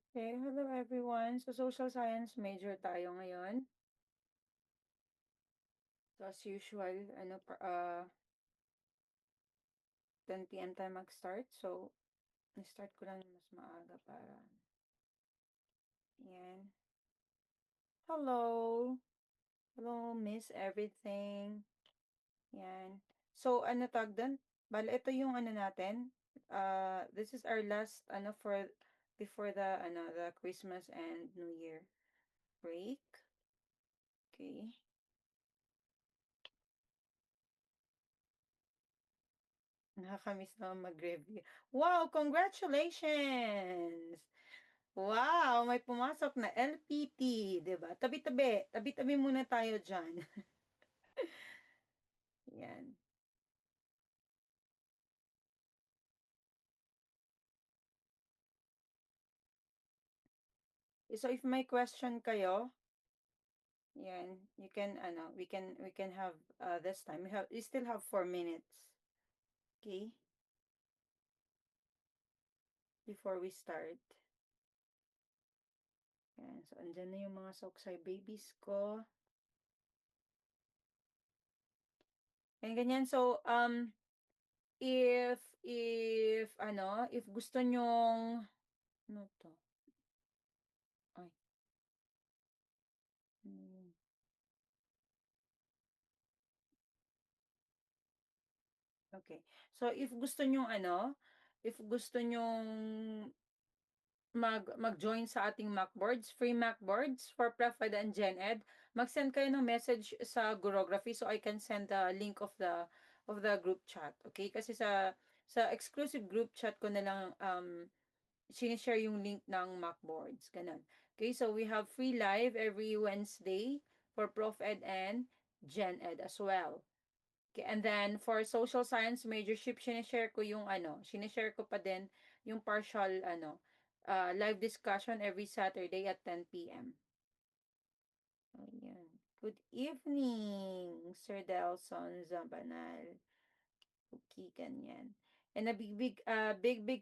Okay, hello everyone. So, social science major tayo ngayon. So, as usual, 10 p.m. tayo mag-start. So, na-start ko lang mas maaga para, yan. Hello! Hello, miss everything. Yan. So, tag doon? Bale, ito yung natin. This is our last, for, before the Christmas and New Year break. Okay. Nakakamiss naman mag-review. Wow, congratulations! Wow, may pumasok na LPT, 'di ba? Tabi-tabi, tabi-tabi muna tayo diyan. Yan. So if may question kayo, yan, you can we can have this time. We still have 4 minutes. Okay? Before we start. Yan. So andyan na yung mga soksay babies ko. And ganyan. So if gusto nyong ano to? Ay. Hmm. Okay. So if gusto nyong mag-join sa ating Macboards, free Macboards for Prefed and Gen Ed, mag-send kayo ng message sa Gurography so I can send the link of the group chat. Okay? Kasi sa exclusive group chat ko na lang sinishare yung link ng Macboards. Ganun. Okay, so we have free live every Wednesday for Prof Ed and Gen Ed as well. Okay, and then for social science majorship, sinishare ko pa din yung partial live discussion every Saturday at 10 p.m. Ayan. Good evening, Sir Delson Zambanal. Okay, ganyan. And a big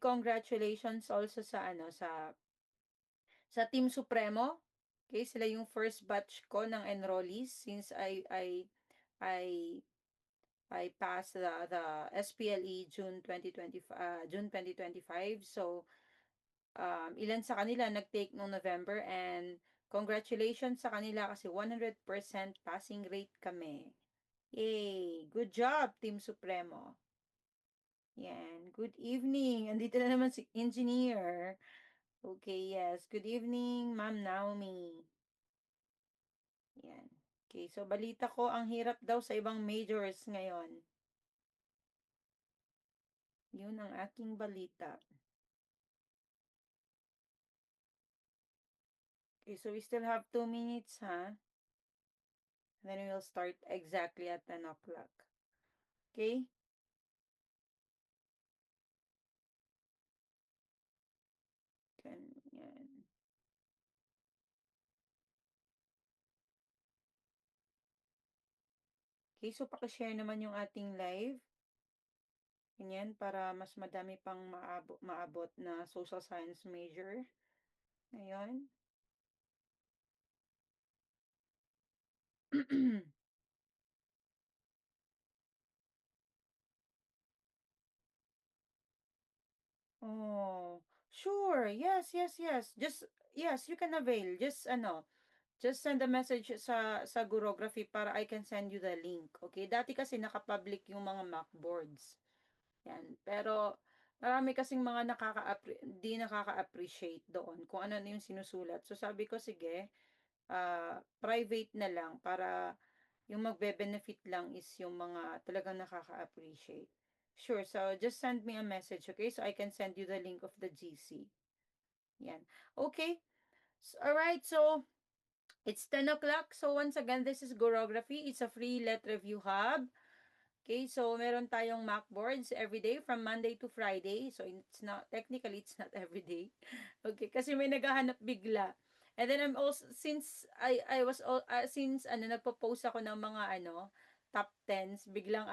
congratulations also sa Team Supremo. Okay, sila yung first batch ko ng enrollees since I I passed the SPLE June 2025. So, ilan sa kanila nag-take noong November and congratulations sa kanila kasi 100% passing rate kami. Yay! Good job, Team Supremo. Yan. Good evening. Andito na naman si Engineer. Okay, yes. Good evening, Ma'am Naomi. Yan. Okay, so balita ko ang hirap daw sa ibang majors ngayon. Yun ang aking balita. Okay, so we still have 2 minutes, huh? Then we'll start exactly at 10 o'clock. Okay? Ganyan. Okay, so pakishare naman yung ating live. Ganyan, para mas madami pang maabot na social science major. Ngayon. Oh, sure. Yes, yes, yes. Yes, you can avail. Just send a message sa Gurography para I can send you the link. Okay? Dati kasi naka-public yung mga Macboards. Yan. Pero marami kasing mga di nakaka-appreciate doon kung ano na yung sinusulat. So sabi ko, sige, private na lang para yung magbe-benefit lang is yung mga talagang nakaka-appreciate. Sure. So just send me a message, okay? So I can send you the link of the GC. Yan. Okay. So, all right. So it's 10 o'clock. So once again, this is Gurography. It's a free let review hub. Okay, so meron tayong Macboards every day from Monday to Friday. So technically it's not every day. Okay, kasi may naghahanap bigla. And then I'm also since I was all since nagpo-post ako ng mga top 10s, biglang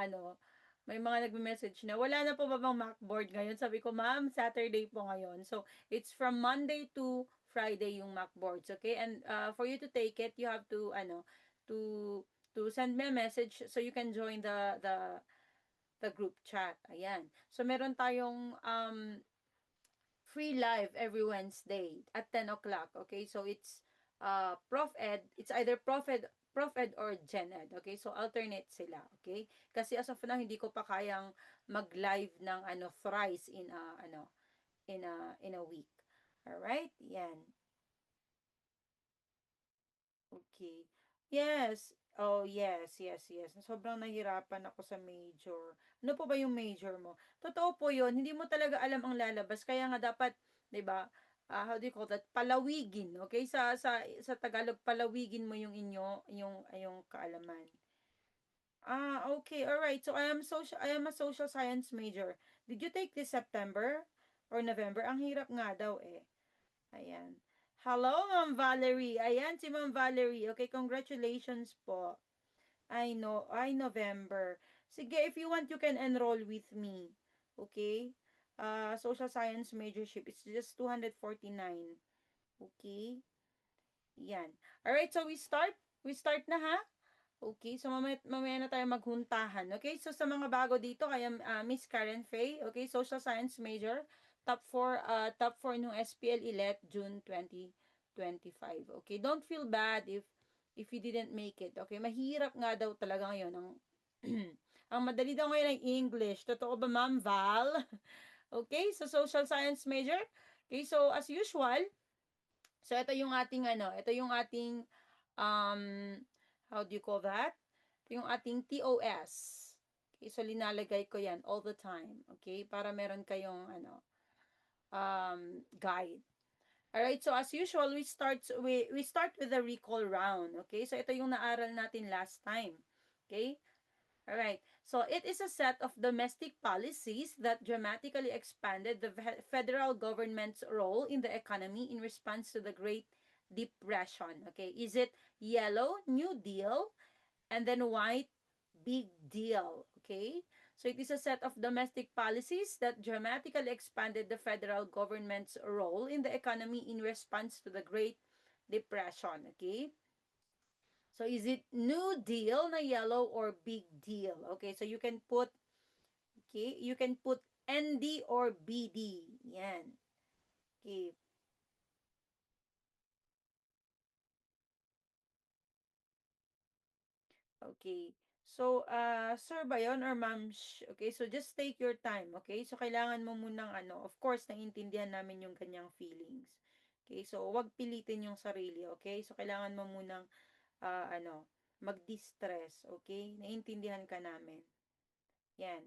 may mga nagme-message na wala na po ba bang Macboard ngayon? Sabi ko, "Ma'am, Saturday po ngayon." So it's from Monday to Friday yung mock boards, okay? And for you to take it, you have to to send me a message so you can join the group chat. Ayan. So meron tayong free live every Wednesday at 10 o'clock. Okay, so it's Prof Ed. It's either Prof Ed or Gen Ed. Okay, so alternate sila. Okay, kasi as of now hindi ko pa kayang mag-live ng thrice in a in a week. All right, yan. Okay. Yes. Oh, yes, yes, yes. Sobrang nahirapan ako sa major. Ano po ba yung major mo? Totoo po yun. Hindi mo talaga alam ang lalabas. Kaya nga dapat, di ba, how do you call that? Palawigin, okay? Sa Tagalog, palawigin mo yung yung kaalaman. Okay. All right. So I am a social science major. Did you take this September or November? Ang hirap nga daw eh. Ayan. Hello, Ma'am Valerie. Ayan, si Ma'am Valerie. Okay, congratulations po. I know, November. Sige, if you want, you can enroll with me. Okay? Social science majorship. It's just 249. Okay? Yan. Alright, so we start. We start na ha? Okay, so mamaya na tayo maghuntahan. Okay, so sa mga bago dito, I am Miss Karen Faye. Okay, social science major. Top 4 nung SPL Elite June 2025. Okay, don't feel bad if you didn't make it. Okay, mahirap nga daw talaga ngayon ang ang madali daw ngayon ang English. Totoo ba, Ma'am Val? Okay, so social science major. Okay, so as usual, so ito yung ating ito yung ating um how do you call that? Ito yung ating TOS. Okay, so linalagay ko yan all the time. Okay, para meron kayong guide. Alright, so as usual, we start with the recall round. Okay, so ito yung naaral natin last time. Okay, alright. So it is a set of domestic policies that dramatically expanded the federal government's role in the economy in response to the Great Depression. Okay, is it yellow, New Deal, and then white, big deal? Okay, so it is a set of domestic policies that dramatically expanded the federal government's role in the economy in response to the Great Depression. Okay, so is it New Deal na yellow or big deal? Okay, so you can put ND or BD. Yan. Okay. Okay. So, sir ba yun or ma'am? Okay, so just take your time, okay? So, kailangan mo munang of course, naiintindihan namin yung ganyang feelings. Okay, so wag pilitin yung sarili, okay? So, kailangan mo munang, mag-distress, okay? Naiintindihan ka namin. Yan.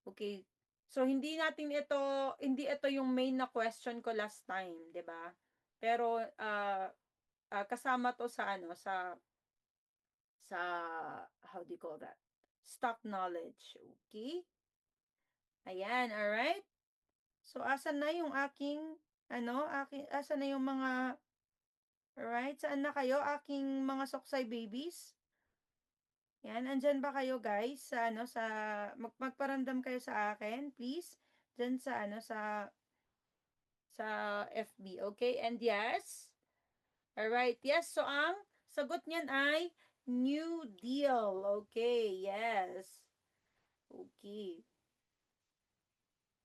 Okay. So, hindi ito yung main na question ko last time, 'di ba? Pero, kasama to sa sa how do you call that? Stock knowledge. Okay? Ayan, all right? So, asan na yung asan na yung mga, alright? Saan na kayo, aking mga soksay babies? Yan, andyan ba kayo guys? Magparamdam kayo sa akin, please. Diyan sa FB, okay? And yes, alright, yes, so ang sagot niyan ay New Deal, okay, yes. Okay.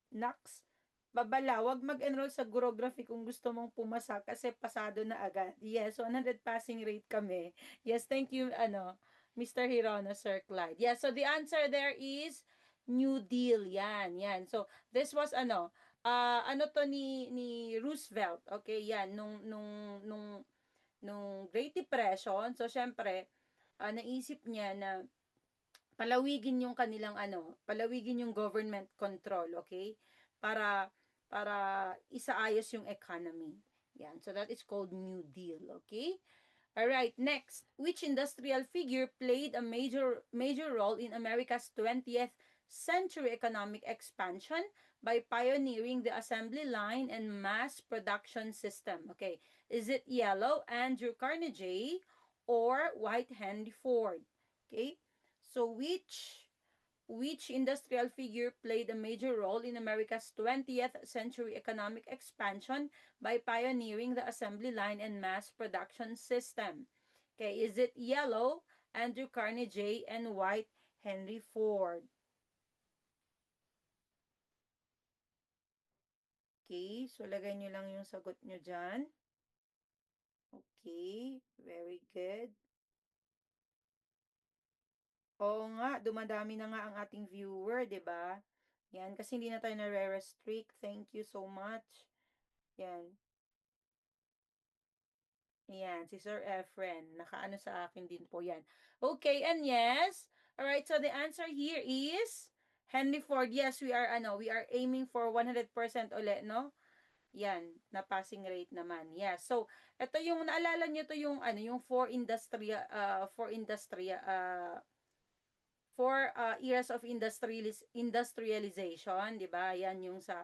Next, babala, wag mag-enroll sa Gurography kung gusto mong pumasa kasi pasado na agad. Yes, 100 passing rate kami. Yes, thank you, Mr. Hirono, Sir Clyde. Yes, so the answer there is New Deal. Yan, yan. So, this was ano to ni Roosevelt. Okay, yan. Nung Great Depression, so syempre, naisip niya na palawigin yung government control, okay? Para isaayos yung economy. Yan. So that is called New Deal, okay? All right, next, which industrial figure played a major role in America's 20th century economic expansion by pioneering the assembly line and mass production system? Okay, is it yellow, Andrew Carnegie, or white Henry Ford? Okay, so which industrial figure played a major role in America's 20th century economic expansion by pioneering the assembly line and mass production system? Okay, is it yellow, Andrew Carnegie, and white, Henry Ford? Okay, so lagay nyo lang yung sagot nyo dyan. Okay, very good. Oo nga, dumadami na nga ang ating viewer, 'di ba? Yan, kasi hindi na tayo nare-restrict. Thank you so much. Yan. Yan, si Sir Efren. Nakaano sa akin din po yan. Okay, and yes. Alright, so the answer here is Henry Ford. Yes, we are aiming for 100% ulit, no? Yan, na passing rate naman. Yes. So, ito yung naalala niyo to yung yung four years of industrialization, 'di ba? Yan yung sa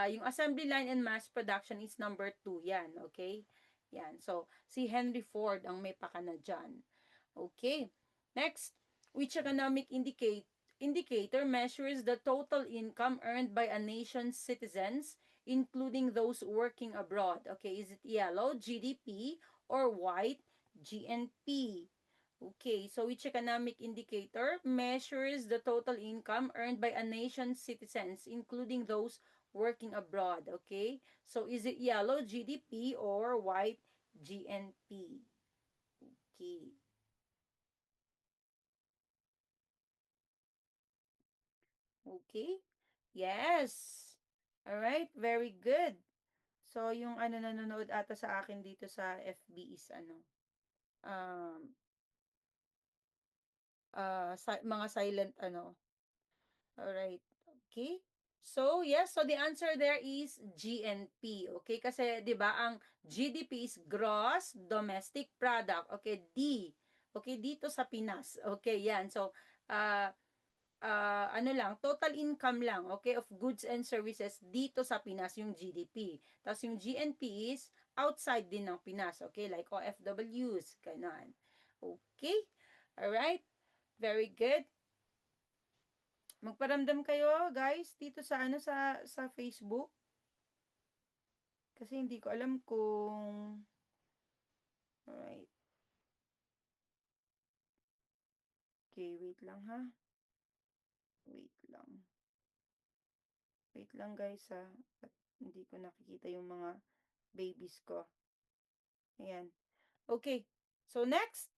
yung assembly line and mass production is number 2 yan, okay? Yan. So, si Henry Ford ang may pakana dyan. Okay. Next, which economic indicator measures the total income earned by a nation's citizens, including those working abroad? Okay, is it yellow, GDP, or white, GNP? Okay, so which economic indicator measures the total income earned by a nation's citizens, including those working abroad? Okay, so is it yellow, GDP, or white, GNP? Okay. Okay. Yes. All right, very good. So, yung nanonood ata sa akin dito sa FB is um, mga silent Alright. Okay. So, yes. So, the answer there is GNP. Okay? Kasi, di ba, ang GDP is Gross Domestic Product. Okay? D. Okay? Dito sa Pinas. Okay? Yan. So, uh, total income lang, okay, of goods and services dito sa Pinas yung GDP. Tapos yung GNP is outside din ng Pinas, okay, like OFWs, ganun. Okay? Alright? Very good. Magparamdam kayo, guys, dito sa sa Facebook. Kasi hindi ko alam kung alright. Okay, wait lang ha. Wait lang. Wait lang, guys, ha. At hindi ko nakikita yung mga babies ko. Ayan. Okay. So next,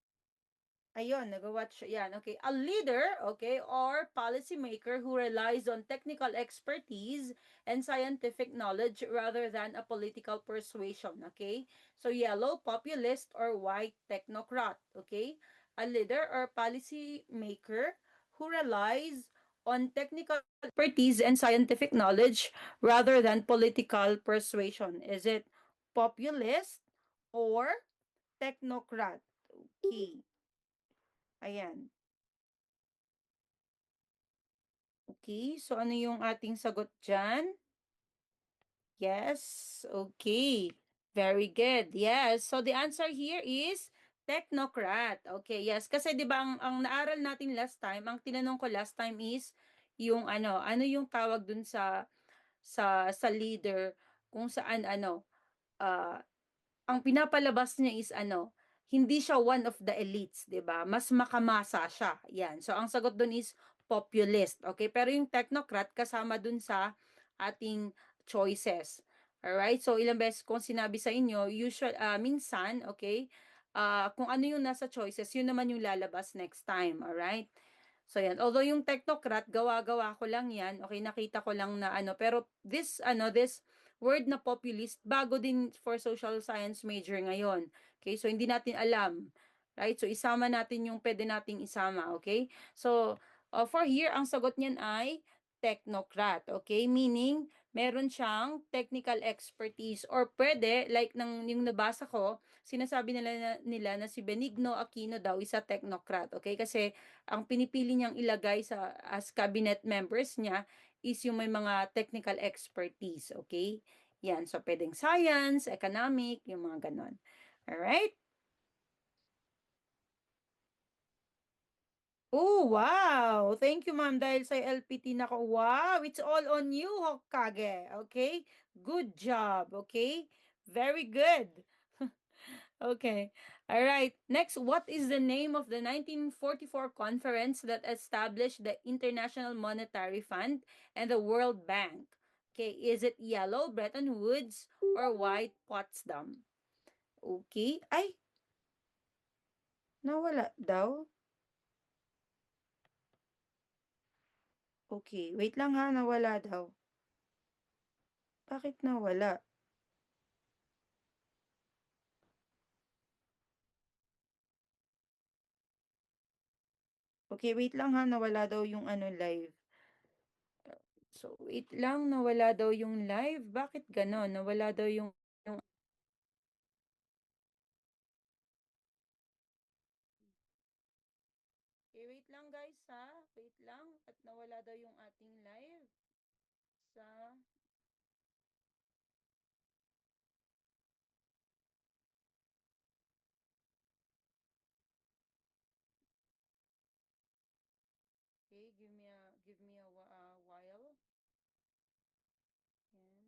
ayun, nag-watch, yan, okay. A leader, okay, or policymaker who relies on technical expertise and scientific knowledge rather than a political persuasion, okay. So yellow, populist, or white, technocrat, okay. A leader or policymaker who relies on technical expertise and scientific knowledge rather than political persuasion. Is it populist or technocrat? Okay. Ayan. Okay, so ano yung ating sagot dyan? Yes, okay. Very good. Yes, so the answer here is technocrat. Okay, yes. Kasi 'di ba ang naaral natin last time, ang tinanong ko last time is yung ano yung tawag dun sa leader kung saan uh, ang pinapalabas niya is hindi siya one of the elites, 'di ba? Mas makamasa siya. Yan. So ang sagot doon is populist. Okay? Pero yung technocrat kasama dun sa ating choices. All right? So ilang beses kung sinabi sa inyo, minsan, okay? Kung ano yung nasa choices, yun naman yung lalabas next time. All right? So yan, although yung technocrat, gawa-gawa ko lang yan. Okay, nakita ko lang na pero this word na populist, bago din for social science major ngayon. Okay, so hindi natin alam. Right? So isama natin yung pwede nating isama, okay? So for here, ang sagot niyan ay technocrat, okay? Meaning meron siyang technical expertise or pwede like yung nabasa ko, sinasabi nila na si Benigno Aquino daw is a technocrat, okay? Kasi ang pinipili niyang ilagay as cabinet members niya is yung may mga technical expertise, okay? Yan, so pwedeng science, economic, yung mga ganon. Alright? Oh, wow! Thank you, ma'am, dahil sa LPT na ko. Wow! It's all on you, Hokage. Okay? Good job. Okay? Very good. Okay. All right. Next, what is the name of the 1944 conference that established the International Monetary Fund and the World Bank? Okay. Is it yellow, Bretton Woods, or white, Potsdam? Okay. Ay, nawala daw. Okay. Wait lang ha, nawala daw. Bakit nawala? Okay, wait lang ha, nawala daw yung ano live. So, wait lang, nawala daw yung live. Bakit ganon? Nawala daw yung okay, wait lang guys ha. Wait lang. At nawala daw yung ating live sa okay, give me a while. Yan.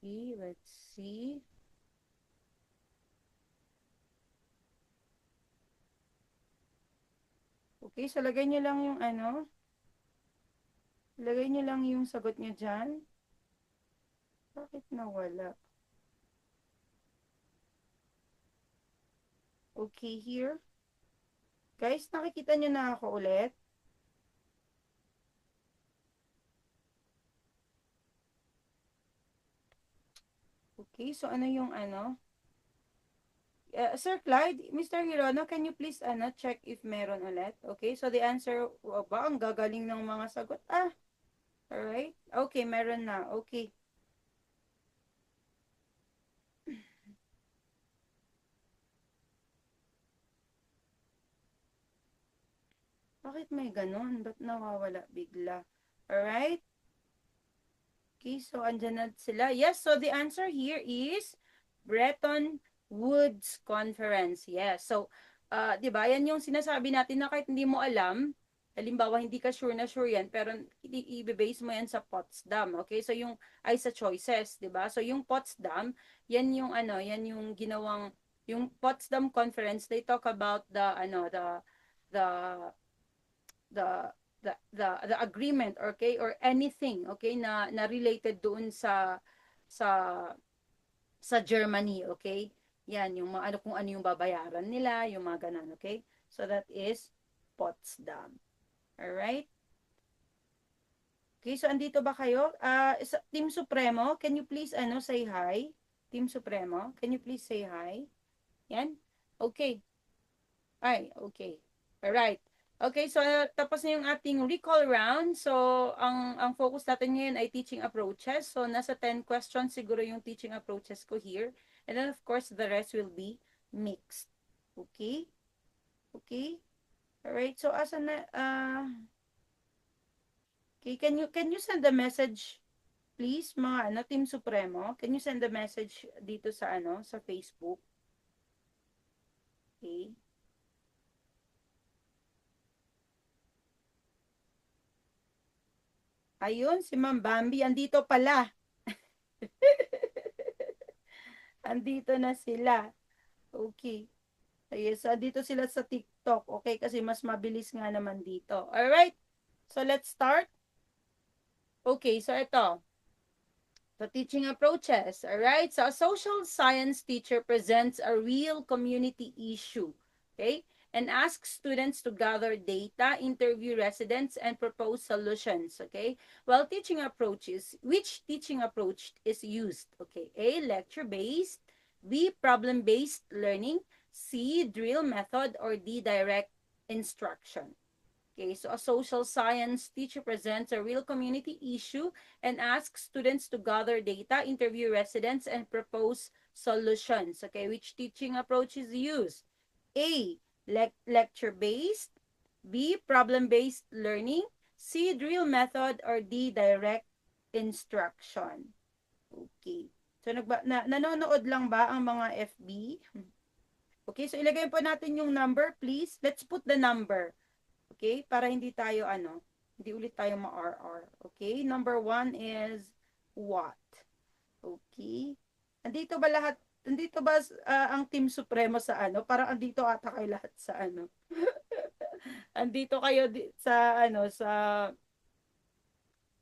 Okay, let's see. Okay, so lagay niyo lang yung ano, lagay niyo lang yung sagot niyo diyan. Bakit nawala? Okay, here. Guys, nakikita niyo na ako ulit. Okay, so ano yung ano? Sir Clyde, Mr. Hirono, can you please check if meron ulit? Okay, so the answer, ba, ang gagaling ng mga sagot. Ah, alright. Okay, meron na. Okay. Bakit may ganon? Ba't nawawala bigla? Alright. Okay, so andyan na sila. Yes, so the answer here is Bretton Woods Conference. Yes. So, 'di ba? Yan yung sinasabi natin na kahit hindi mo alam, halimbawa hindi ka sure na sure yan, pero i-base mo yan sa Potsdam. Okay? So yung ay sa choices, 'di ba? So yung Potsdam, yan yung yan yung ginawang yung Potsdam Conference, they talk about the the the agreement, okay, or anything, okay, na related doon sa sa Germany, okay? Yan yung mga ano kung ano yung babayaran nila, yung mga ganun, okay? So that is Potsdam. All right? Okay, so andito ba kayo? Team Supremo, can you please say hi? Team Supremo, can you please say hi? Yan. Okay. Ay, okay. Alright. Okay, so tapos na yung ating recall round. So, ang focus natin ngayon ay teaching approaches. So, nasa 10 questions siguro yung teaching approaches ko here. And then, of course, the rest will be mixed. Okay? Okay? Alright, so asa na, okay, can you send a message, please, mga Team Supremo? Can you send a message dito sa sa Facebook? Okay? Ayun, si Ma'am Bambi, andito pala. Andito na sila. Okay. Yes, so andito sila sa TikTok. Okay, kasi mas mabilis nga naman dito. Alright, so let's start. Okay, so ito. The teaching approaches. Alright, so a social science teacher presents a real community issue. Okay, and asks students to gather data, interview residents, and propose solutions. Okay, well, teaching approaches. Which teaching approach is used? Okay, A, lecture-based, B, problem-based learning, C, drill method, or D, direct instruction. Okay, so a social science teacher presents a real community issue and asks students to gather data, interview residents, and propose solutions. Okay, which teaching approach is used? A, lecture-based, B, problem-based learning, C, drill method, or D, direct instruction? Okay. So, nanonood lang ba ang mga FB? Okay, so ilagay po natin yung number, please. Let's put the number. Okay, para hindi tayo, hindi ulit tayo ma-RR. Okay, number 1 is what? Okay. Andito ba lahat, andito ba ang Team Supremo sa Parang andito ata kayo lahat sa andito kayo sa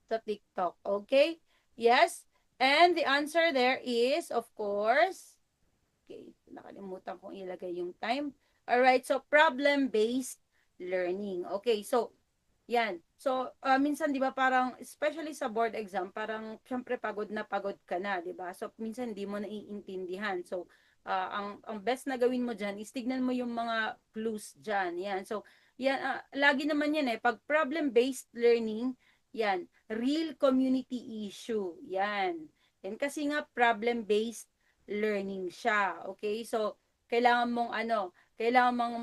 sa TikTok. Okay? Yes? And the answer there is, of course, okay, nakalimutan kong ilagay yung time. Alright, so problem-based learning. Okay, so, yan. So, minsan, di ba, parang, especially sa board exam, parang, syempre, pagod na pagod ka na, di ba? So, minsan, di mo naiintindihan. So, ang best na gawin mo dyan is tignan mo yung mga clues dyan. Yan. So, yan, lagi naman yan pag problem-based learning, yan, real community issue. Yan. Yan kasi nga problem-based learning siya. Okay? So, kailangan mong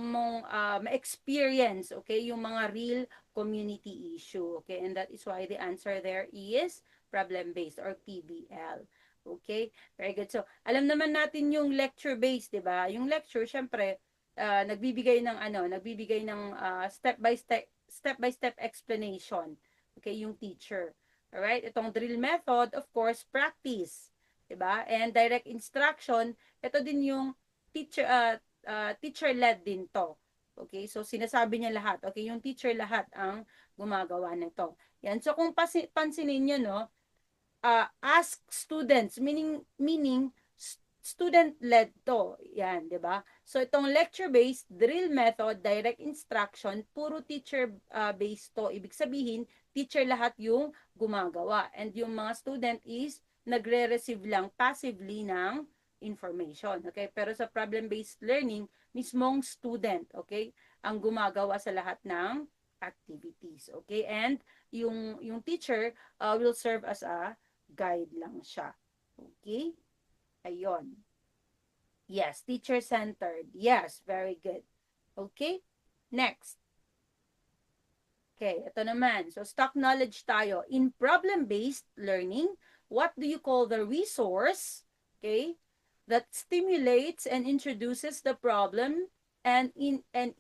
ma-experience, okay, yung mga real community issue. Okay? And that is why the answer there is problem-based or PBL. Okay? Very good. So, alam naman natin yung lecture-based, 'di ba? Yung lecture, syempre, nagbibigay ng step-by-step explanation. Okay, yung teacher. Alright? Itong drill method, of course, practice. 'Di ba? And direct instruction, ito din yung teacher-led din to. Okay, so sinasabi niya lahat. Okay, yung teacher lahat ang gumagawa nito. Yan. So kung pansinin niyo, no, ask students, meaning student-led to. Yan, di ba? So itong lecture-based, drill method, direct instruction, puro teacher-based to. Ibig sabihin, teacher lahat yung gumagawa. And yung mga student is nagre-receive lang passively ng information. Okay? Pero sa problem-based learning, mismong student, okay, ang gumagawa sa lahat ng activities. Okay? And yung teacher will serve as a guide lang siya. Okay? Ayun. Yes, teacher-centered. Yes, very good. Okay? Next. Okay, ito naman. So, stock knowledge tayo. In problem-based learning, what do you call the resource, okay, that stimulates and introduces the problem and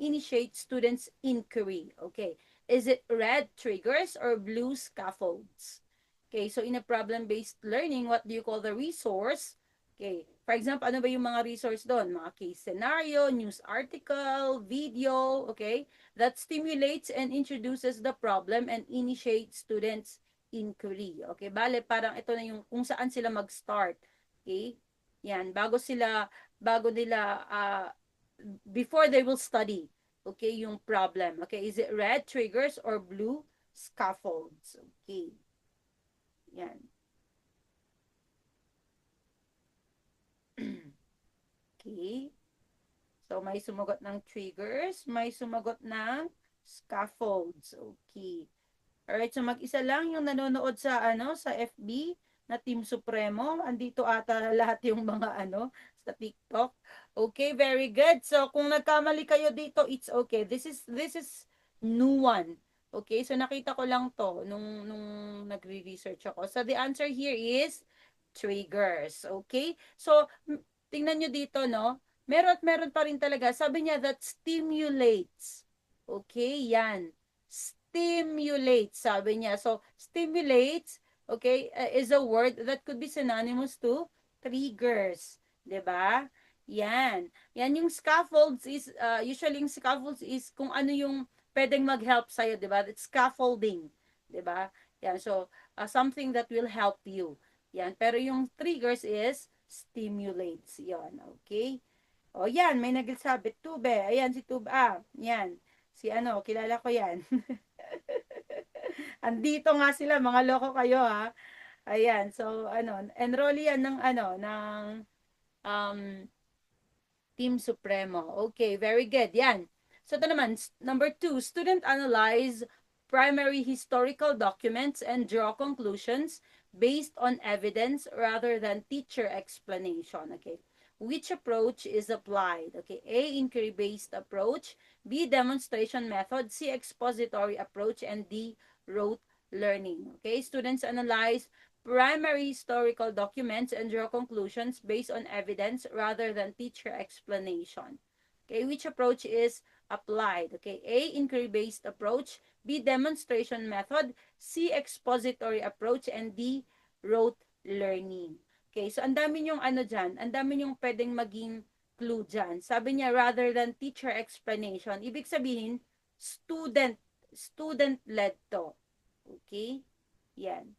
initiates students' inquiry? Okay, is it red triggers or blue scaffolds? Okay, so in a problem-based learning, what do you call the resource? Okay, for example, ano ba yung mga resource doon? Mga case scenario, news article, video, okay? That stimulates and introduces the problem and initiates students' inquiry. Okay, bale parang ito na yung kung saan sila mag-start. Okay? Yan, bago nila before they will study. Okay, yung problem. Okay, is it red triggers or blue scaffolds? Okay. Yan. Okay. So, may sumagot ng triggers, may sumagot ng scaffolds. Okay. Alright, so mag-isa lang yung nanonood sa sa FB na Team Supremo. Andito ata lahat yung mga sa TikTok. Okay, very good. So kung nagkamali kayo dito, it's okay. This is new one. Okay, so nakita ko lang to nung nagre-research ako. So the answer here is triggers. Okay? So tingnan nyo dito, no? Meron pa rin talaga. Sabi niya that stimulates. Okay, yan. Stimulates, sabi niya. So, stimulates, okay, is a word that could be synonymous to triggers. 'Di ba? Yan. Yan yung scaffolds is, usually yung scaffolds is kung ano yung pwedeng mag-help sa'yo, 'di ba? It's scaffolding. 'Di ba? Yan. So, something that will help you. Yan. Pero yung triggers is stimulates. Yan. Okay? O, yan. May nagsabi. Tube. Ayan, si Tube. Yan. Si kilala ko yan. Andito nga sila, mga loko kayo ha. Ayan, so enroll yan ng um, Team Supremo. Okay, very good. Yan. So ito naman, number 2, student analyze primary historical documents and draw conclusions based on evidence rather than teacher explanation. Okay. Which approach is applied? Okay, A, inquiry-based approach, B, demonstration method, C, expository approach, and D, rote learning. Okay, students analyze primary historical documents and draw conclusions based on evidence rather than teacher explanation. Okay, which approach is applied? Okay, A, inquiry-based approach, B, demonstration method, C, expository approach, and D, rote learning. Okay, so ang dami yung ano dyan, ang dami yung pwedeng maging clue dyan. Sabi niya, rather than teacher explanation, ibig sabihin, student, student-led to. Okay? Yan.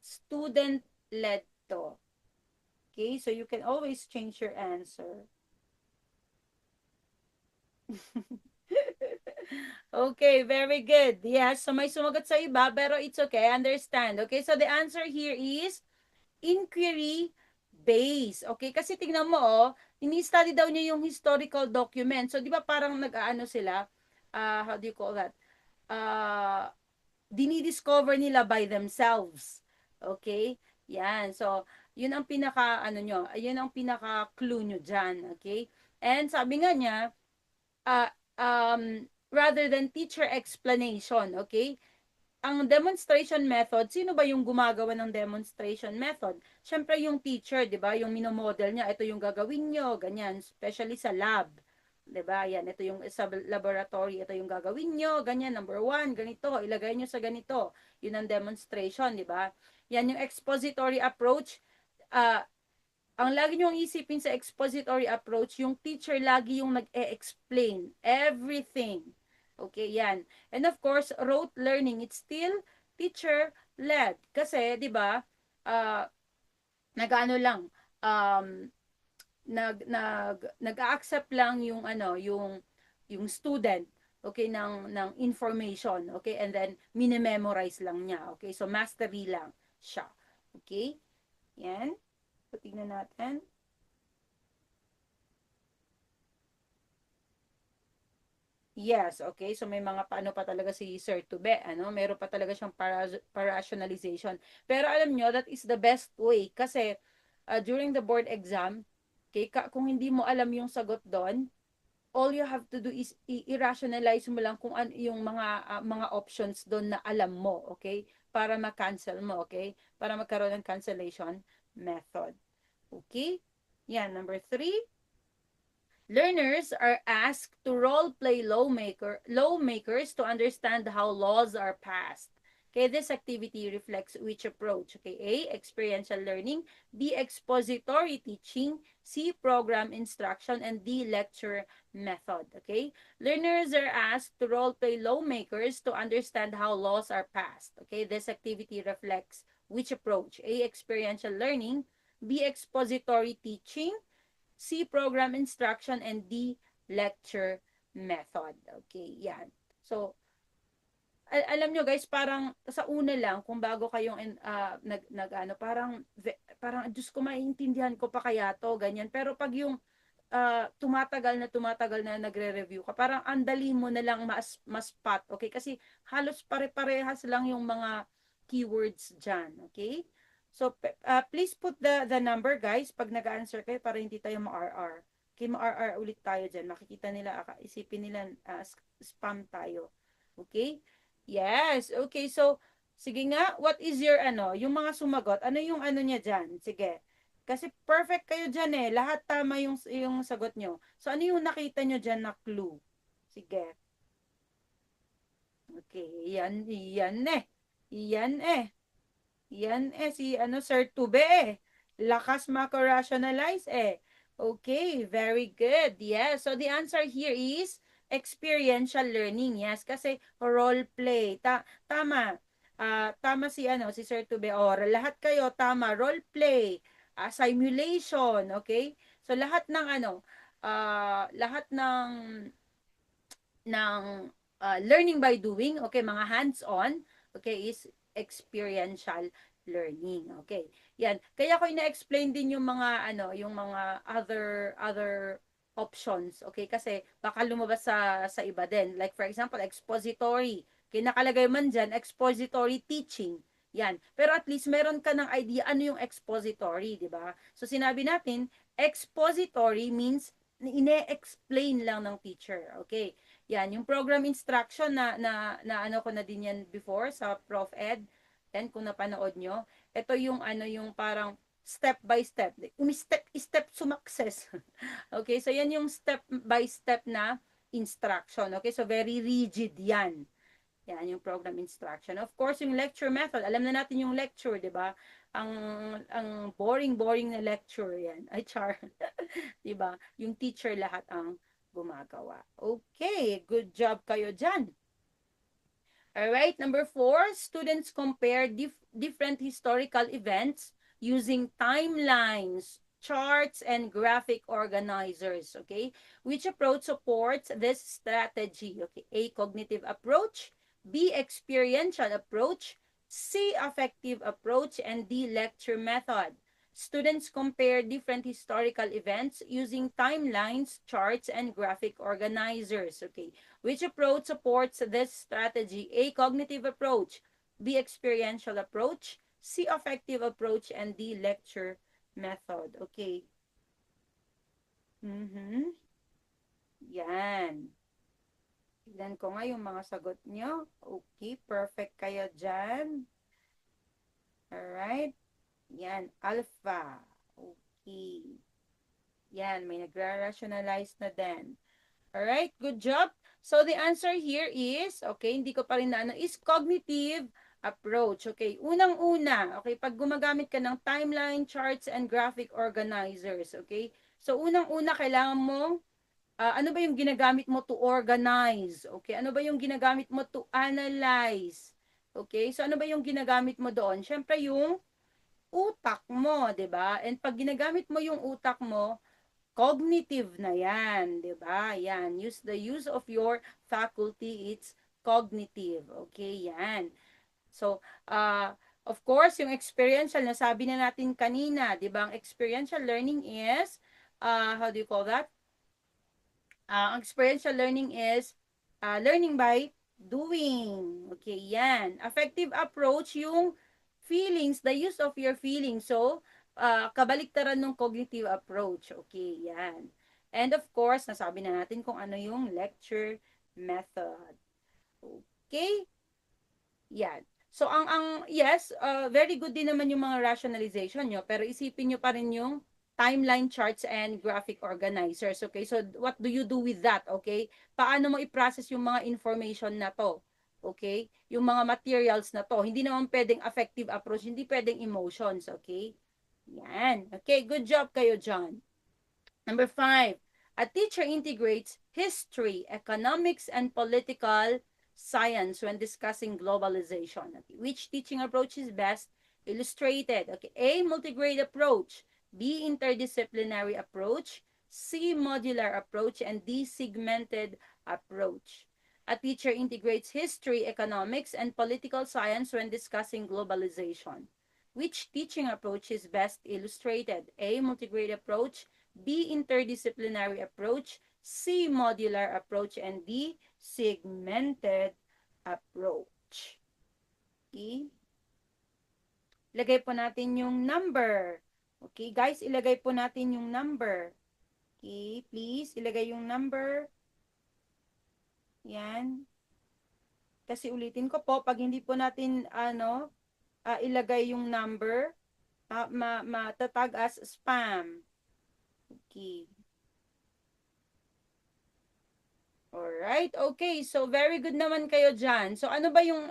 Student-led to. Okay, so you can always change your answer. Okay, very good. Yes, so may sumagot sa iba, pero it's okay, I understand. Okay, so the answer here is inquiry based. Okay, kasi tingnan mo, oh, ini-study daw niya yung historical document. So, di ba parang nag-aano sila, how do you call that? Uh, dinidiscover nila by themselves. Okay? Yan. So, yun ang pinaka, ano nyo, yun ang pinaka clue nyo dyan. Okay? And sabi nga niya, uh, rather than teacher explanation, okay? Ang demonstration method, sino ba yung gumagawa ng demonstration method? Siyempre yung teacher, di ba? Yung minomodel niya, ito yung gagawin nyo, ganyan, especially sa lab. Di ba? Yan, ito yung sa laboratory, ito yung gagawin nyo, ganyan, number 1, ganito, ilagay nyo sa ganito. Yun ang demonstration, di ba? Yan yung expository approach. Ang lagi nyo isipin sa expository approach, yung teacher lagi yung nag-e-explain everything. Okay, yan. And of course, rote learning, it's still teacher-led. Kasi, di ba, nag-ano lang, nag-accept lang yung ano, yung student, okay, ng information, okay, and then mini-memorize lang niya, okay, so mastery lang siya, okay, yan, so tignan natin. Yes, okay. So may mga paano pa talaga si Sir Tube, ano? Meron pa talaga siyang para-rationalization. Pero alam nyo, that is the best way kasi during the board exam, okay, kung hindi mo alam yung sagot doon, all you have to do is i-rationalize mo lang kung ano yung mga options doon na alam mo, okay? Para ma-cancel mo, okay? Para magkaroon ng cancellation method. Okay? Yan, number 3. Learners are asked to role-play lawmakers to understand how laws are passed. Okay, this activity reflects which approach? Okay, A, experiential learning, B, expository teaching, C, program instruction, and D, lecture method. Okay, learners are asked to role-play lawmakers to understand how laws are passed. Okay, this activity reflects which approach? A, experiential learning, B, expository teaching, C, program instruction, and D, lecture method. Okay, yan. So, alam nyo guys, parang sa una lang, kung bago kayong ano, parang, Diyos ko, maintindihan ko pa kaya to, ganyan. Pero pag yung tumatagal na nagre-review ka, parang andali mo na lang mas spot, okay? Kasi halos pare-parehas lang yung mga keywords dyan, okay? So, please put the number, guys, pag nag-answer kayo para hindi tayo ma-RR. Okay, ma-RR ulit tayo dyan. Makikita nila, isipin nila, spam tayo. Okay? Yes. Okay, so, sige nga, what is your, yung mga sumagot, ano yung ano niya dyan? Sige. Kasi perfect kayo dyan eh. Lahat tama yung sagot nyo. So, ano yung nakita nyo dyan na clue? Sige. Okay, yan eh. Yan eh. Yan eh, si Sir Tube eh. Lakas mako-rationalize eh. Okay, very good. Yes, so the answer here is experiential learning. Yes, kasi role play. Tama. Tama si Sir Tube. Or lahat kayo tama, role play, simulation, okay? So lahat ng lahat ng learning by doing, okay, mga hands-on, okay, is experiential learning. Okay. Yan. Kaya ko ina-explain din yung mga yung mga other options. Okay? Kasi baka lumabas sa iba din. Like for example, expository. Kinakalagay man diyan expository teaching. Yan. Pero at least meron ka ng idea ano yung expository, di ba? So sinabi natin, expository means ine-explain lang ng teacher. Okay? Yan, yung program instruction na ano ko na din yan before sa Prof Ed. Then kung napanood nyo, ito yung ano yung parang step by step. Step sumakses. Okay, so yan yung step by step na instruction. Okay, so very rigid yan. Yan yung program instruction. Of course, yung lecture method, alam na natin yung lecture, 'di ba? Ang boring na lecture yan. Ay char. 'Di ba? Yung teacher lahat ang gumagawa. Okay, good job kayo diyan. All right, number 4, students compare different historical events using timelines, charts, and graphic organizers, okay? Which approach supports this strategy? Okay, A, cognitive approach, B, experiential approach, C, affective approach, and D, lecture method. Students compare different historical events using timelines, charts, and graphic organizers, okay? Which approach supports this strategy? A, cognitive approach, B, experiential approach, C, affective approach, and D, lecture method. Okay. Yan. Tignan ko nga yung mga sagot nyo. Okay, perfect kayo dyan. Alright. Yan, alpha. Okay. Yan, may nagra-rationalize na din. Alright, good job. So, the answer here is, okay, hindi ko pa rin na ano, is cognitive approach. Okay, unang-una, okay, pag gumagamit ka ng timeline, charts, and graphic organizers, okay? So, unang-una, kailangan mong, ano ba yung ginagamit mo to organize? Okay, ano ba yung ginagamit mo to analyze? Okay, so ano ba yung ginagamit mo doon? Siyempre, yung utak mo, 'di ba? And pag ginagamit mo yung utak mo, cognitive na yan, 'di ba? Yan, the use of your faculty, it's cognitive. Okay, yan. So, of course, yung experiential, nasabi na natin kanina, 'di ba? Ang experiential learning is, how do you call that? Ang experiential learning is learning by doing. Okay, yan. Affective approach, yung feelings, the use of your feelings. So, kabaliktaran ng cognitive approach. Okay, yan. And of course, nasabi na natin kung ano yung lecture method. Okay? Yan. So, yes, very good din naman yung mga rationalization nyo, pero isipin nyo pa rin yung timeline charts and graphic organizers. Okay, so what do you do with that? Okay, paano mo i-process yung mga information na to? Okay, yung mga materials na to. Hindi naman pwedeng affective approach, hindi pwedeng emotions. Okay, yan. Okay, good job kayo, John. Number 5, a teacher integrates history, economics, and political science when discussing globalization. Okay. Which teaching approach is best illustrated? Okay. A, multigrade approach. B, interdisciplinary approach. C, modular approach. And D, segmented approach. A teacher integrates history, economics, and political science when discussing globalization. Which teaching approach is best illustrated? A, multigrade approach. B, interdisciplinary approach. C, modular approach. And D, segmented approach. Okay? Ilagay po natin yung number. Okay, guys, ilagay po natin yung number. Okay, please, ilagay yung number. Yan. Kasi ulitin ko po, pag hindi po natin, ilagay yung number, matatag as spam. Okay. Alright, okay. So, very good naman kayo dyan. So, ano ba yung,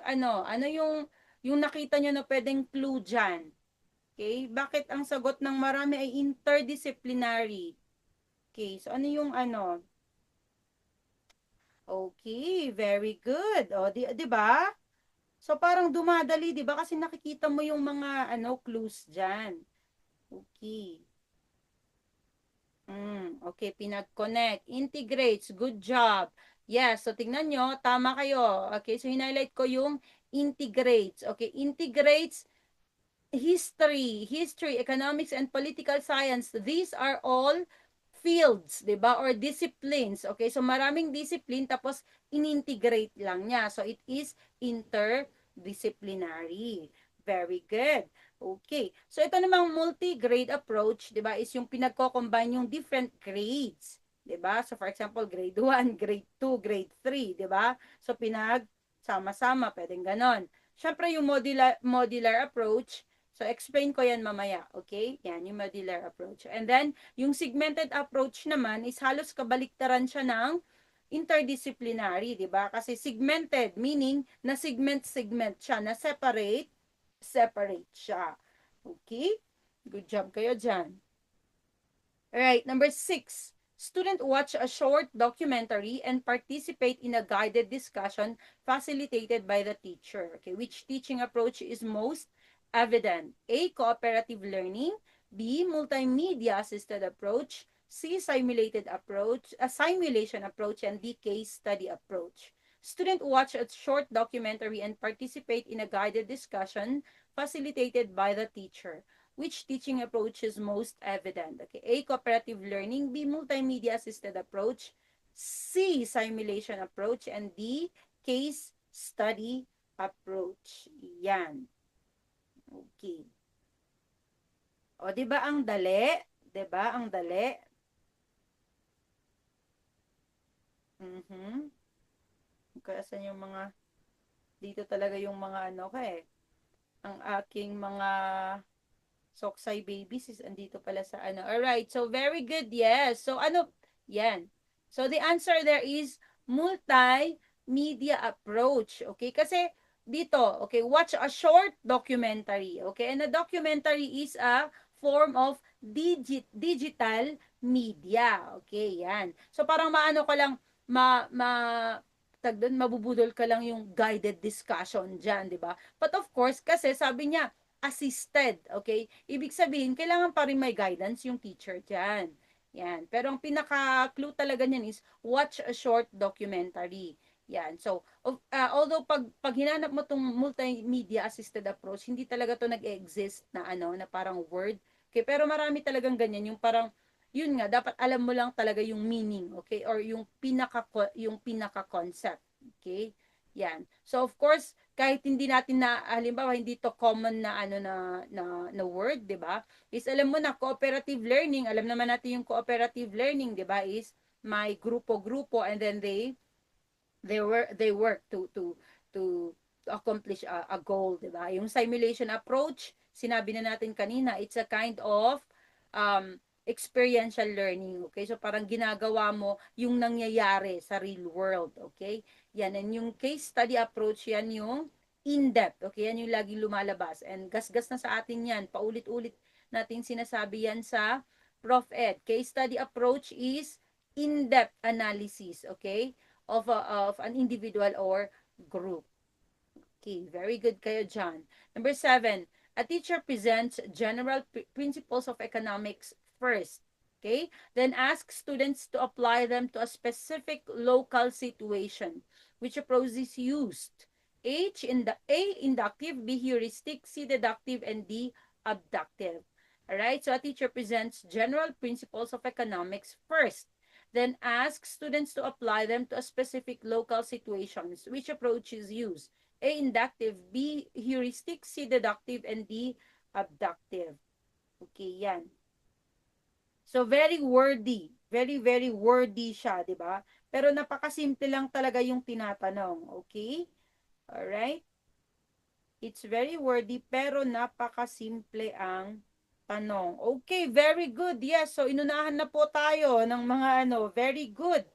yung nakita nyo na pwedeng clue dyan? Okay, bakit ang sagot ng marami ay interdisciplinary? Okay, so ano yung Okay, very good. O, di ba? So, parang dumadali, di ba? Kasi nakikita mo yung mga, clues dyan. Okay. Okay, pinag-connect. Integrates. Good job. Yes, so tingnan nyo, tama kayo. Okay, so hinighlight ko yung integrates. Okay, integrates history, economics, and political science. These are all fields, 'di ba? Or disciplines. Okay, so maraming discipline tapos inintegrate lang niya. So it is interdisciplinary. Very good. Okay. So ito namang multi-grade approach, 'di ba, is yung pinagko-combine yung different grades. 'Di ba? So, for example, grade 1, grade 2, grade 3, 'di ba? So, pinagsama-sama, pwedeng ganon. Siyempre, yung modular approach, so, explain ko yan mamaya, okay? Yan, yung modular approach. And then, yung segmented approach naman is halos kabaliktaran siya ng interdisciplinary, 'di ba? Kasi segmented, meaning na segment siya, na separate siya. Okay? Good job kayo dyan. Alright, number 6. Student watch a short documentary and participate in a guided discussion facilitated by the teacher. Okay, which teaching approach is most evident? A. Cooperative learning. B. Multimedia assisted approach. C. Simulation approach. And D. Case study approach. Student watch a short documentary and participate in a guided discussion facilitated by the teacher. Which teaching approach is most evident? Okay, A. Cooperative learning. B. Multimedia assisted approach. C. Simulation approach. And D. Case study approach. Yan. Okay. O, di ba ang dali? Di ba ang dali? Okay, asan yung mga, dito talaga yung mga ano ka eh. Ang aking mga Soksay babies is andito pala sa ano. Alright, so very good, yes. So ano, yan. So the answer there is multimedia approach. Okay, kasi dito, okay, watch a short documentary. Okay, and a documentary is a form of digital media. Okay, yan. So parang maano ko lang, mabubudol ka lang yung guided discussion dyan, di ba? But of course, kasi sabi niya, assisted, okay? Ibig sabihin, kailangan pa rin may guidance yung teacher dyan. Yan. Pero ang pinaka-clue talaga niyan is watch a short documentary. Yan. So, although pag hinanap mo tong multimedia assisted approach, hindi talaga to nag-exist na ano, na parang word. Okay, pero marami talagang ganyan, yung parang yun nga, dapat alam mo lang talaga yung meaning, okay? Or yung pinaka concept, okay? Yan. So of course, kahit hindi natin na halimbawa hindi to common na ano na word, 'di ba? Is alam mo na cooperative learning, alam naman natin yung cooperative learning, 'di ba? Is may grupo-grupo and then they work to accomplish a goal, 'di ba? Yung simulation approach, sinabi na natin kanina, it's a kind of experiential learning, okay? So parang ginagawa mo yung nangyayari sa real world, okay? Yan, and yung case study approach, yan yung in-depth, okay? Yan yung laging lumalabas. And gasgas na sa atin yan, paulit-ulit natin sinasabi yan sa Prof. Ed. Case study approach is in-depth analysis, okay? Of an individual or group. Okay, very good kayo dyan. Number 7, a teacher presents general principles of economics first. Okay? Then ask students to apply them to a specific local situation. Which approach is used? A. Inductive, B. Heuristic, C. Deductive, and D. Abductive. Alright? So a teacher presents general principles of economics first. Then ask students to apply them to a specific local situations. Which approach is used? A. Inductive, B. Heuristic, C. Deductive, and D. Abductive. Okay, yan. So, very wordy. Very, very wordy siya, di ba? Pero napakasimple lang talaga yung tinatanong. Okay? Alright? It's very wordy, pero napakasimple ang tanong. Okay, very good. Yes, so inunahan na po tayo ng mga ano. Very good.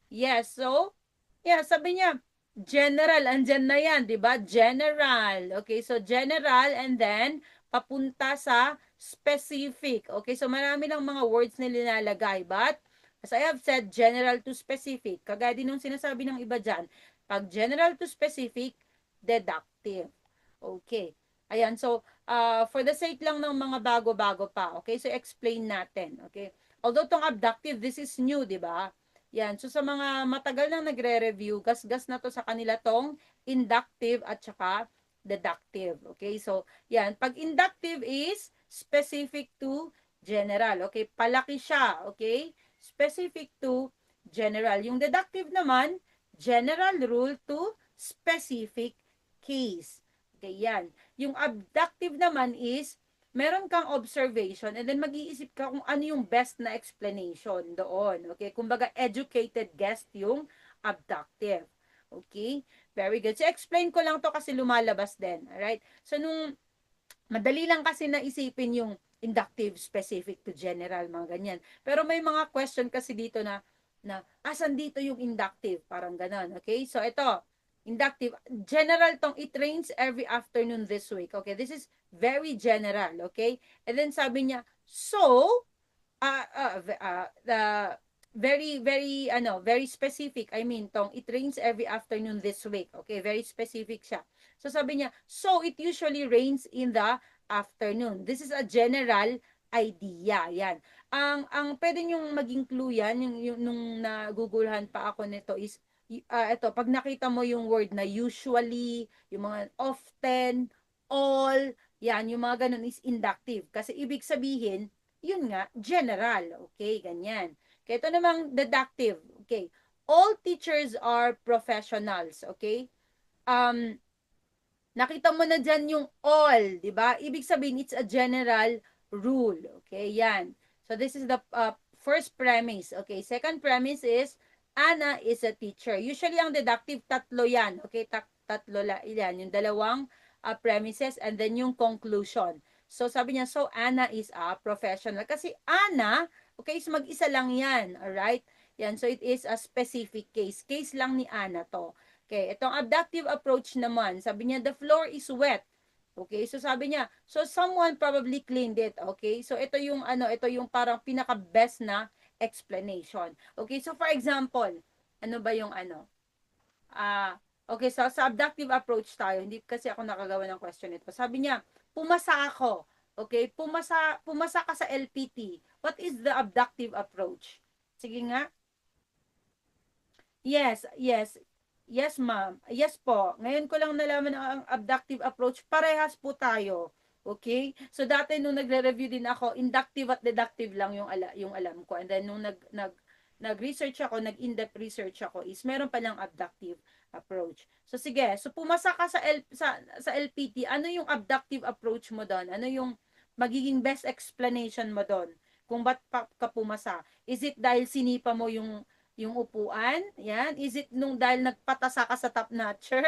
Yes, so, yeah, sabi niya, general, andyan na yan, di ba? General. Okay, so general and then papunta sa specific. Okay, so marami lang mga words na nilalagay. But, as I have said, general to specific. Kagaya din nung sinasabi ng iba dyan. Pag general to specific, deductive. Okay. Ayan, so, for the sake lang ng mga bago-bago pa. Okay, so explain natin. Okay. Although tong abductive, this is new, di ba? Yan. So, sa mga matagal nang nagre-review, gas-gas na to sa kanila tong inductive at saka deductive. Okay? So, yan. Pag inductive is specific to general. Okay? Palaki siya. Okay? Specific to general. Yung deductive naman, general rule to specific case. Okay, yan. Yung abductive naman is meron kang observation and then mag-iisip ka kung ano yung best na explanation doon. Okay? Kumbaga, educated guess yung abductive. Okay? Very good. So, explain ko lang to kasi lumalabas din. Alright? So, madali lang kasi naisipin yung inductive, specific to general, mga ganyan. Pero may mga question kasi dito asan dito yung inductive? Parang ganon. Okay? So, ito, inductive. General tong, it rains every afternoon this week. Okay? This is very general. Okay? And then sabi niya, so, the very very specific. I mean, tong it rains every afternoon this week. Okay, very specific siya. So sabi niya, so it usually rains in the afternoon. This is a general idea. Yan. Ang pwede niyong maging clue yan, yung nung naguguluhan pa ako nito is ito, pag nakita mo yung word na usually, yung mga often, all, yan, yung mga ganun is inductive. Kasi ibig sabihin, yun nga, general. Okay, ganyan. Okay, ito namang deductive. Okay, all teachers are professionals. Okay, um, nakita mo na dyan yung all, di ba? Ibig sabihin, it's a general rule. Okay, yan. So, this is the first premise. Okay, second premise is, Anna is a teacher. Usually, ang deductive, tatlo yan. Okay, tatlo yan. Yung dalawang premises and then yung conclusion. So, sabi niya, so Anna is a professional. Kasi Anna, okay, is mag-isa lang yan. Alright? Yan, so it is a specific case. Case lang ni Anna to. Okay, itong abductive approach naman, sabi niya, the floor is wet. Okay, so sabi niya, so someone probably cleaned it. Okay, so ito yung ito yung parang pinaka-best na explanation. Okay, so for example, ano ba yung okay, so sa abductive approach tayo, hindi kasi ako nakagawa ng question ito. Sabi niya, pumasa ako. Okay, pumasa ka sa LPT. What is the abductive approach? Sige nga. Yes, yes. Yes, ma'am. Yes po. Ngayon ko lang nalaman ang abductive approach. Parehas po tayo. Okay? So dati nung nagre-review din ako, inductive at deductive lang yung alam ko. And then nung nag-research ako, nag-in-depth research ako is meron pa lang abductive approach. So sige, so pumasa ka sa LPT, ano yung abductive approach mo doon? Ano yung magiging best explanation mo doon? Kung ba't ka pumasa? Is it dahil sinipa mo yung upuan? Yan. Is it nung dahil nagpatasa ka sa top notcher?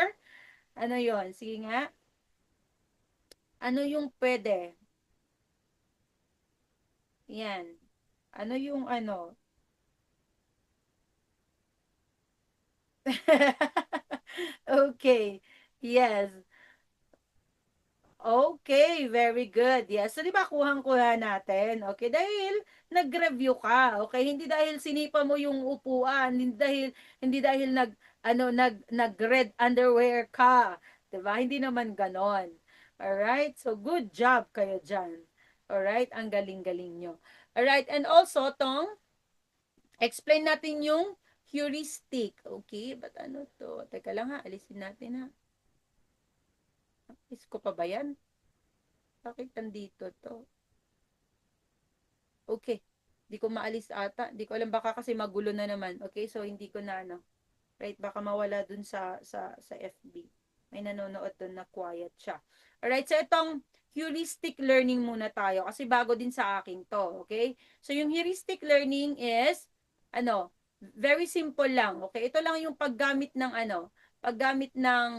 Ano yon? Sige nga. Ano yung pwede? Yan. Ano yung Okay. Yes. Okay, very good. Yes. So, di ba, kuhang-kuha natin? Okay, dahil nag-review ka. Okay, hindi dahil sinipa mo yung upuan, hindi dahil nag-red underwear ka. Di ba? Hindi naman ganon. Alright? So, good job kayo dyan. Alright? Ang galing-galing nyo. Alright? And also, explain natin yung heuristic. Okay? But ano to? Teka lang ha, alisin natin ha. Is ko pa ba yan? Bakit nandito to? Okay. Hindi ko maalis ata. Hindi ko alam. Baka kasi magulo na naman. Okay. So, hindi ko na Right. Baka mawala dun sa FB. May nanonood dun na quiet siya. Alright. So, itong heuristic learning muna tayo. Kasi bago din sa akin to. Okay. So, yung heuristic learning is, very simple lang. Okay. Ito lang yung paggamit ng paggamit ng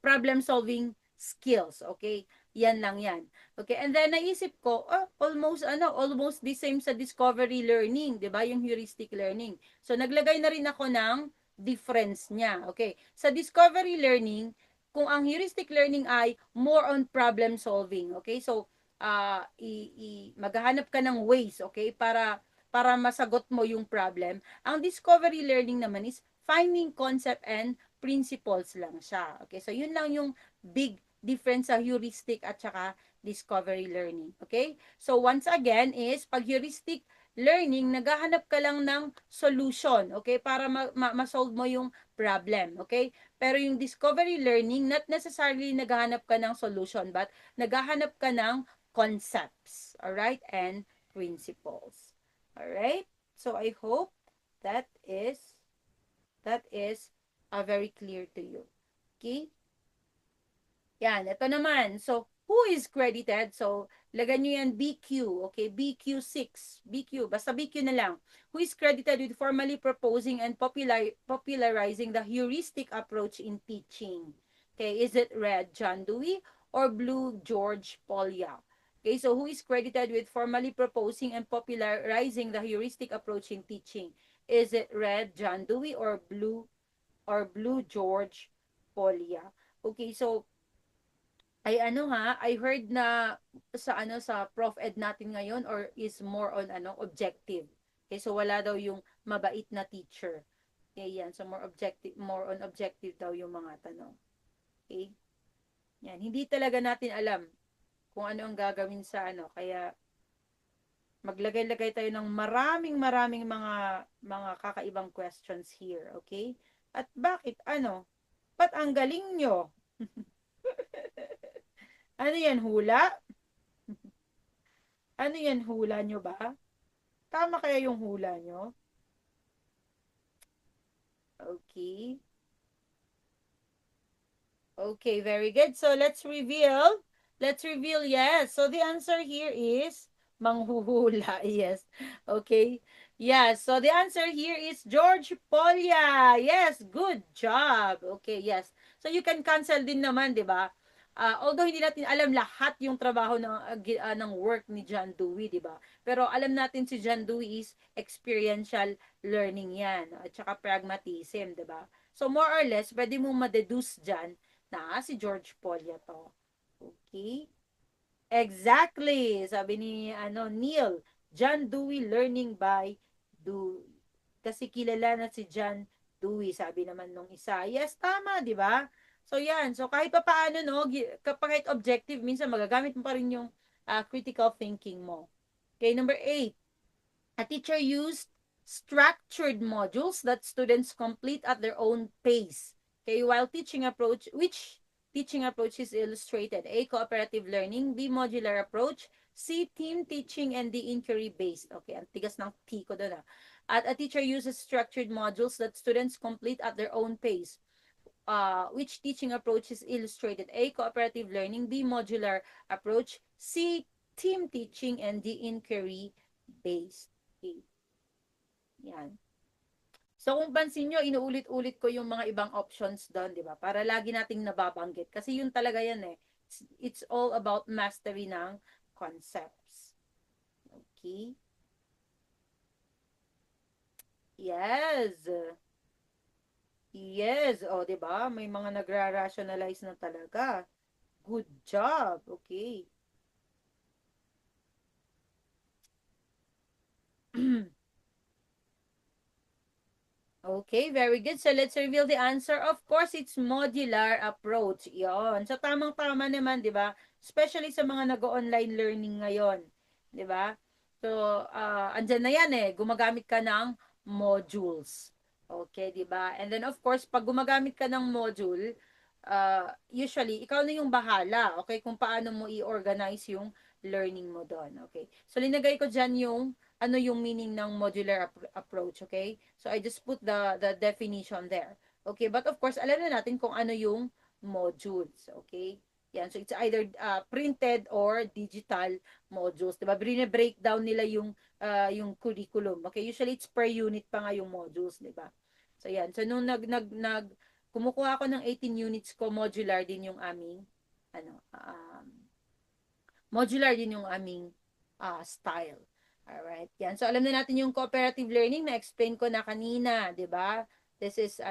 problem solving skills. Okay? Yan lang yan. Okay? And then naisip ko, almost the same sa discovery learning, 'di ba? Yung heuristic learning. So naglagay na rin ako ng difference niya. Okay? Sa discovery learning, kung ang heuristic learning ay more on problem solving. Okay? So maghahanap ka ng ways, okay? Para masagot mo yung problem. Ang discovery learning naman is finding concept and principles lang siya. Okay, so yun lang yung big difference sa heuristic at saka discovery learning. Okay? So once again is pag heuristic learning, naghahanap ka lang ng solution, okay? Para ma-solve mo yung problem, okay? Pero yung discovery learning, not necessarily naghahanap ka ng solution, but naghahanap ka ng concepts, alright? And principles. Alright? So I hope that is very clear to you. Okay? Yan, ito naman. So, who is credited, so lagyan nyo yan BQ, okay, BQ6, BQ, basta BQ na lang. Who is credited with formally proposing and popularizing the heuristic approach in teaching? Okay, is it red, John Dewey, or blue, George Polya? Okay, so who is credited with formally proposing and popularizing the heuristic approach in teaching? Is it red, John Dewey, or blue, George Polya? Okay, so ay ano ha, I heard na sa Prof Ed natin ngayon or is more on objective. Okay, so wala daw yung mabait na teacher. Okay, yan. So more on objective daw yung mga tanong. Okay? Yan, hindi talaga natin alam kung ano ang gagawin sa kaya maglagay-lagay tayo ng maraming mga kakaibang questions here, okay? At bakit ba't ang galing nyo? Ano yan, hula? Ano yan, hula nyo ba? Tama kaya yung hula nyo? Okay. Okay, very good. So let's reveal. Let's reveal, yes. So the answer here is manghuhula. Yes. Okay. Yes. So the answer here is George Polya. Yes, good job. Okay, yes. So you can cancel din naman, 'di ba? Although hindi natin alam lahat yung trabaho ng work ni John Dewey, 'di ba? Pero alam natin si John Dewey is experiential learning 'yan at saka pragmatism, 'di ba? So more or less, pwede mong ma-deduce diyan na si George Polya to. Okay? Exactly. Sabi ni Neil, John Dewey learning by do. Kasi kilala na si John Dewey, sabi naman nung isa. Yes, tama, di ba? So yan. So kahit pa paano no, kahit objective, minsan magagamit mo pa rin yung critical thinking mo. Okay, number 8. A teacher used structured modules that students complete at their own pace. Okay, while which teaching approach is illustrated? A, cooperative learning. B, modular approach. C, team teaching, and D, inquiry-based. Okay, ang tigas ng T ko doon. At a teacher uses structured modules that students complete at their own pace. Which teaching approach is illustrated? A, cooperative learning. B, modular approach. C, team teaching, and D, inquiry-based. Okay. Yan. So, kung pansin nyo, inuulit-ulit ko yung mga ibang options doon, di ba? Para lagi nating nababanggit. Kasi yun talaga yan eh. It's all about mastery ng concepts. Okay? Yes. Yes. O, di ba? May mga nagra-rationalize na talaga. Good job. Okay. Okay, very good. So, let's reveal the answer. Of course, it's modular approach. Yon. So, tamang-tama naman, di ba? Especially sa mga nag-online learning ngayon. Di ba? So, andyan na yan eh. Gumagamit ka ng modules. Okay, di ba? And then, of course, pag gumagamit ka ng module, usually, ikaw na yung bahala, okay, kung paano mo i-organize yung learning mo doon. Okay. So, linagay ko dyan yung yung meaning ng modular approach, okay? So I just put the definition there. Okay, but of course, alam na natin kung ano yung modules, okay? Yan, so it's either printed or digital modules, 'di ba? Breakdown nila yung curriculum. Okay, usually it's per unit pa nga yung modules, 'di ba? So yan. So nung kumukuha ako ng 18 units ko, modular din yung aming modular din yung aming style. Alright, yan. So, alam na natin yung cooperative learning, na-explain ko na kanina, di ba? This is,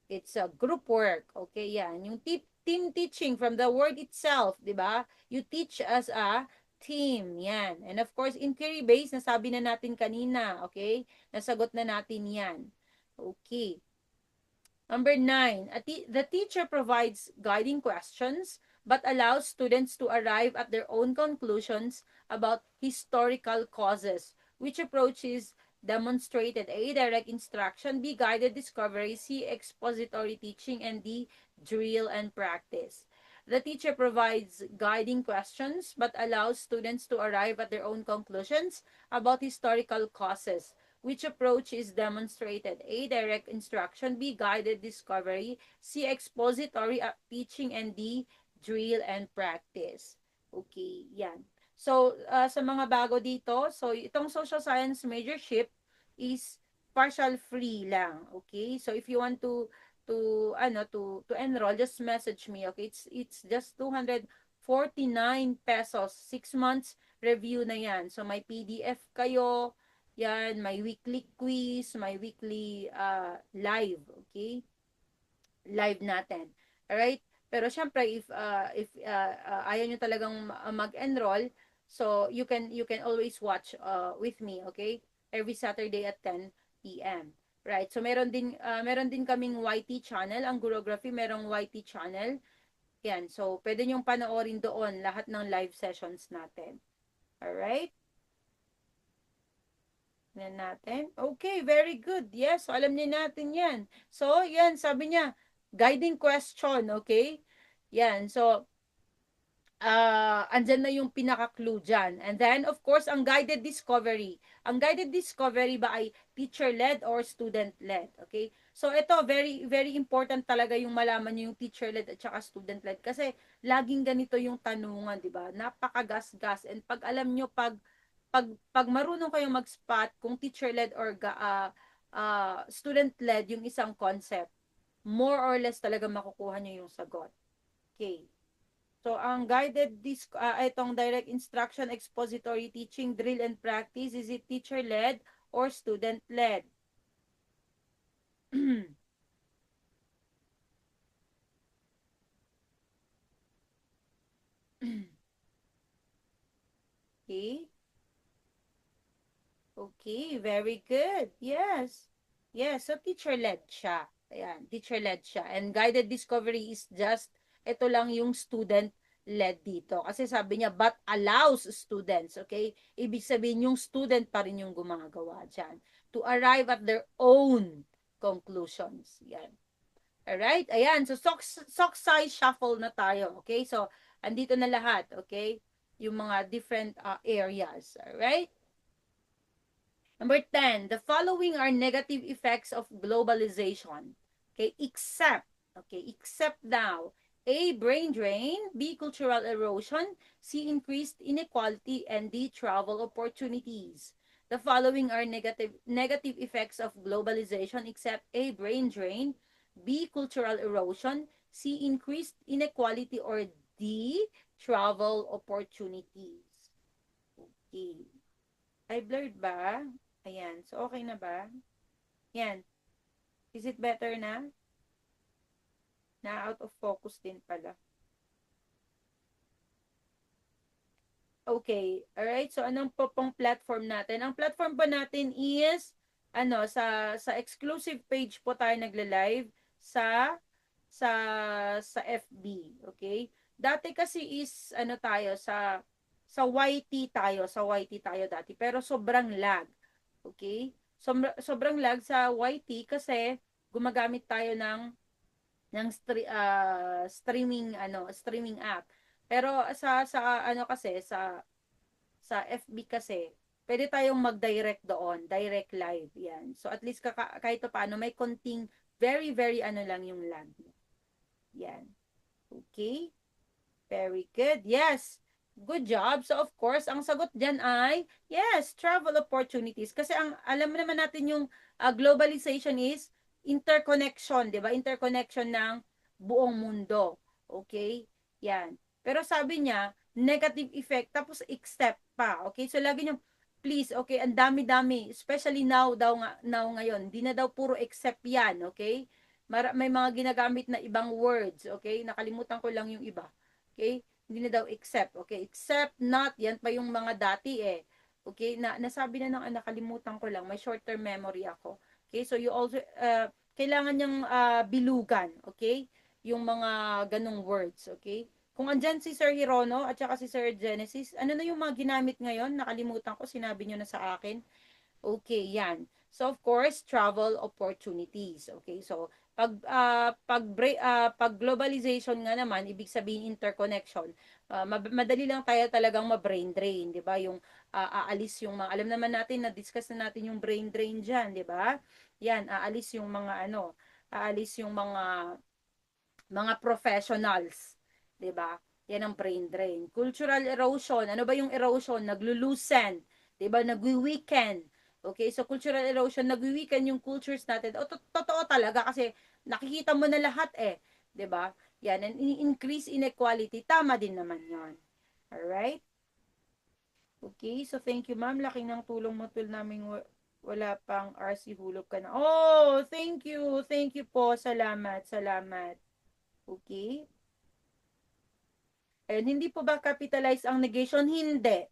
it's a group work. Okay, yan. Yung team teaching from the word itself, di ba? You teach as a team, yan. And of course, inquiry-based, nasabi na natin kanina, okay? Nasagot na natin yan. Okay. Number 9, the teacher provides guiding questions but allows students to arrive at their own conclusions about historical causes. Which approach is demonstrated? A, direct instruction. B, guided discovery. C, expository teaching. And D, drill and practice. The teacher provides guiding questions but allows students to arrive at their own conclusions about historical causes. Which approach is demonstrated? A, direct instruction. B, guided discovery. C, expository teaching. And D, drill and practice. Okay, yan. So, sa mga bago dito, so itong social science majorship is partial free lang. Okay? So, if you want to enroll, just message me. Okay? It's just 249 pesos. 6 months review na yan. So, may PDF kayo. Yan, may weekly quiz, may weekly live. Okay? Live natin. Alright? Pero syempre if ayaw nyo talagang mag-enroll, so you can always watch with me, okay? Every Saturday at 10 p.m. Right? So meron din kaming YT channel, ang Gurography merong YT channel. Yan. So pwede niyo panoorin doon lahat ng live sessions natin. Alright? Yan natin. Okay, very good. Yes, so alam niyo natin yan. So, yan, sabi niya, guiding question, okay? Yan, so, andyan na yung pinaka-clue dyan. And then, of course, ang guided discovery. Ang guided discovery ba ay teacher-led or student-led? Okay? So, ito, very, very important talaga yung malaman nyo yung teacher-led at saka student-led. Kasi, laging ganito yung tanungan, di ba? Napakagas-gas. And pag alam nyo, pag marunong kayong mag-spot kung teacher-led or student-led yung isang concept, more or less talaga makukuha nyo yung sagot. Okay. So, ang itong direct instruction, expository teaching, drill and practice, is it teacher-led or student-led? Okay. Okay, very good. Yes. Yes, so teacher-led siya. Ayan, teacher-led siya. And guided discovery is just, ito lang yung student-led dito. Kasi sabi niya, but allows students, okay? Ibig sabihin, yung student pa rin yung gumagawa dyan to arrive at their own conclusions. Yan. Alright? Ayan, so sock size shuffle na tayo, okay? So, andito na lahat, okay? Yung mga different areas, alright? Number 10, the following are negative effects of globalization. Okay, except now. A, brain drain. B, cultural erosion. C, increased inequality. And D, travel opportunities. The following are negative effects of globalization except A, brain drain. B, cultural erosion. C, increased inequality. Or D, travel opportunities. Okay. Ay, blurred ba? Ayan. So, okay na ba? Yan. Is it better na? Na out of focus din pala. Okay. Alright. So, anong po pong platform natin? Ang platform po natin is, sa exclusive page po tayo nagla-live sa, sa FB. Okay? Dati kasi is, sa YT tayo. Sa YT tayo dati. Pero sobrang lag. Okay? Sobrang lag sa YT kasi gumagamit tayo ng streaming app. Pero sa ano kasi sa FB kasi pwede tayong mag-direct doon, direct live 'yan. So at least kahit paano may konting very very lang yung lag. Yan. Okay? Very good. Yes. Good job. So, of course, ang sagot dyan ay, yes, travel opportunities. Kasi alam naman natin yung globalization is interconnection, di ba? Interconnection ng buong mundo. Okay? Yan. Pero sabi niya, negative effect, tapos except pa. Okay? So, lagi nyo, please, okay, ang dami-dami, especially now ngayon, hindi na daw puro except yan, okay? May mga ginagamit na ibang words, okay? Nakalimutan ko lang yung iba. Okay? Hindi na daw except. Okay? Except, not, yan pa yung mga dati eh. Okay? Nasabi na ng nakalimutan ko lang. May short-term memory ako. Okay? So, you also, kailangan niyang bilugan. Okay? Yung mga ganong words. Okay? Kung andyan si Sir Hirono at saka si Sir Genesis, ano na yung mga ginamit ngayon? Nakalimutan ko, sinabi niyo na sa akin. Okay, yan. So of course, travel opportunities. Okay? So pag globalization nga naman, ibig sabihin interconnection. Madali lang tayo talagang ma-brain drain, 'di ba? Yung aalis yung mga alam naman natin na discuss na natin yung brain drain diyan, 'di ba? Yan, aalis yung mga professionals, 'di ba? Yan ang brain drain. Cultural erosion. Ano ba yung erosion? Naglo-loosen. Diba? Nagwi-weaken. Okay, so cultural erosion, nagwi-weaken yung cultures natin. O, totoo talaga kasi nakikita mo na lahat eh. 'Di ba? Yan, and increase inequality. Tama din naman yon. Alright? Okay, so thank you ma'am. Laki ng tulong mo tul namin wala pang RC hulog ka na. Oh, thank you. Thank you po. Salamat, salamat. Okay? And hindi po ba capitalize ang negation? Hindi.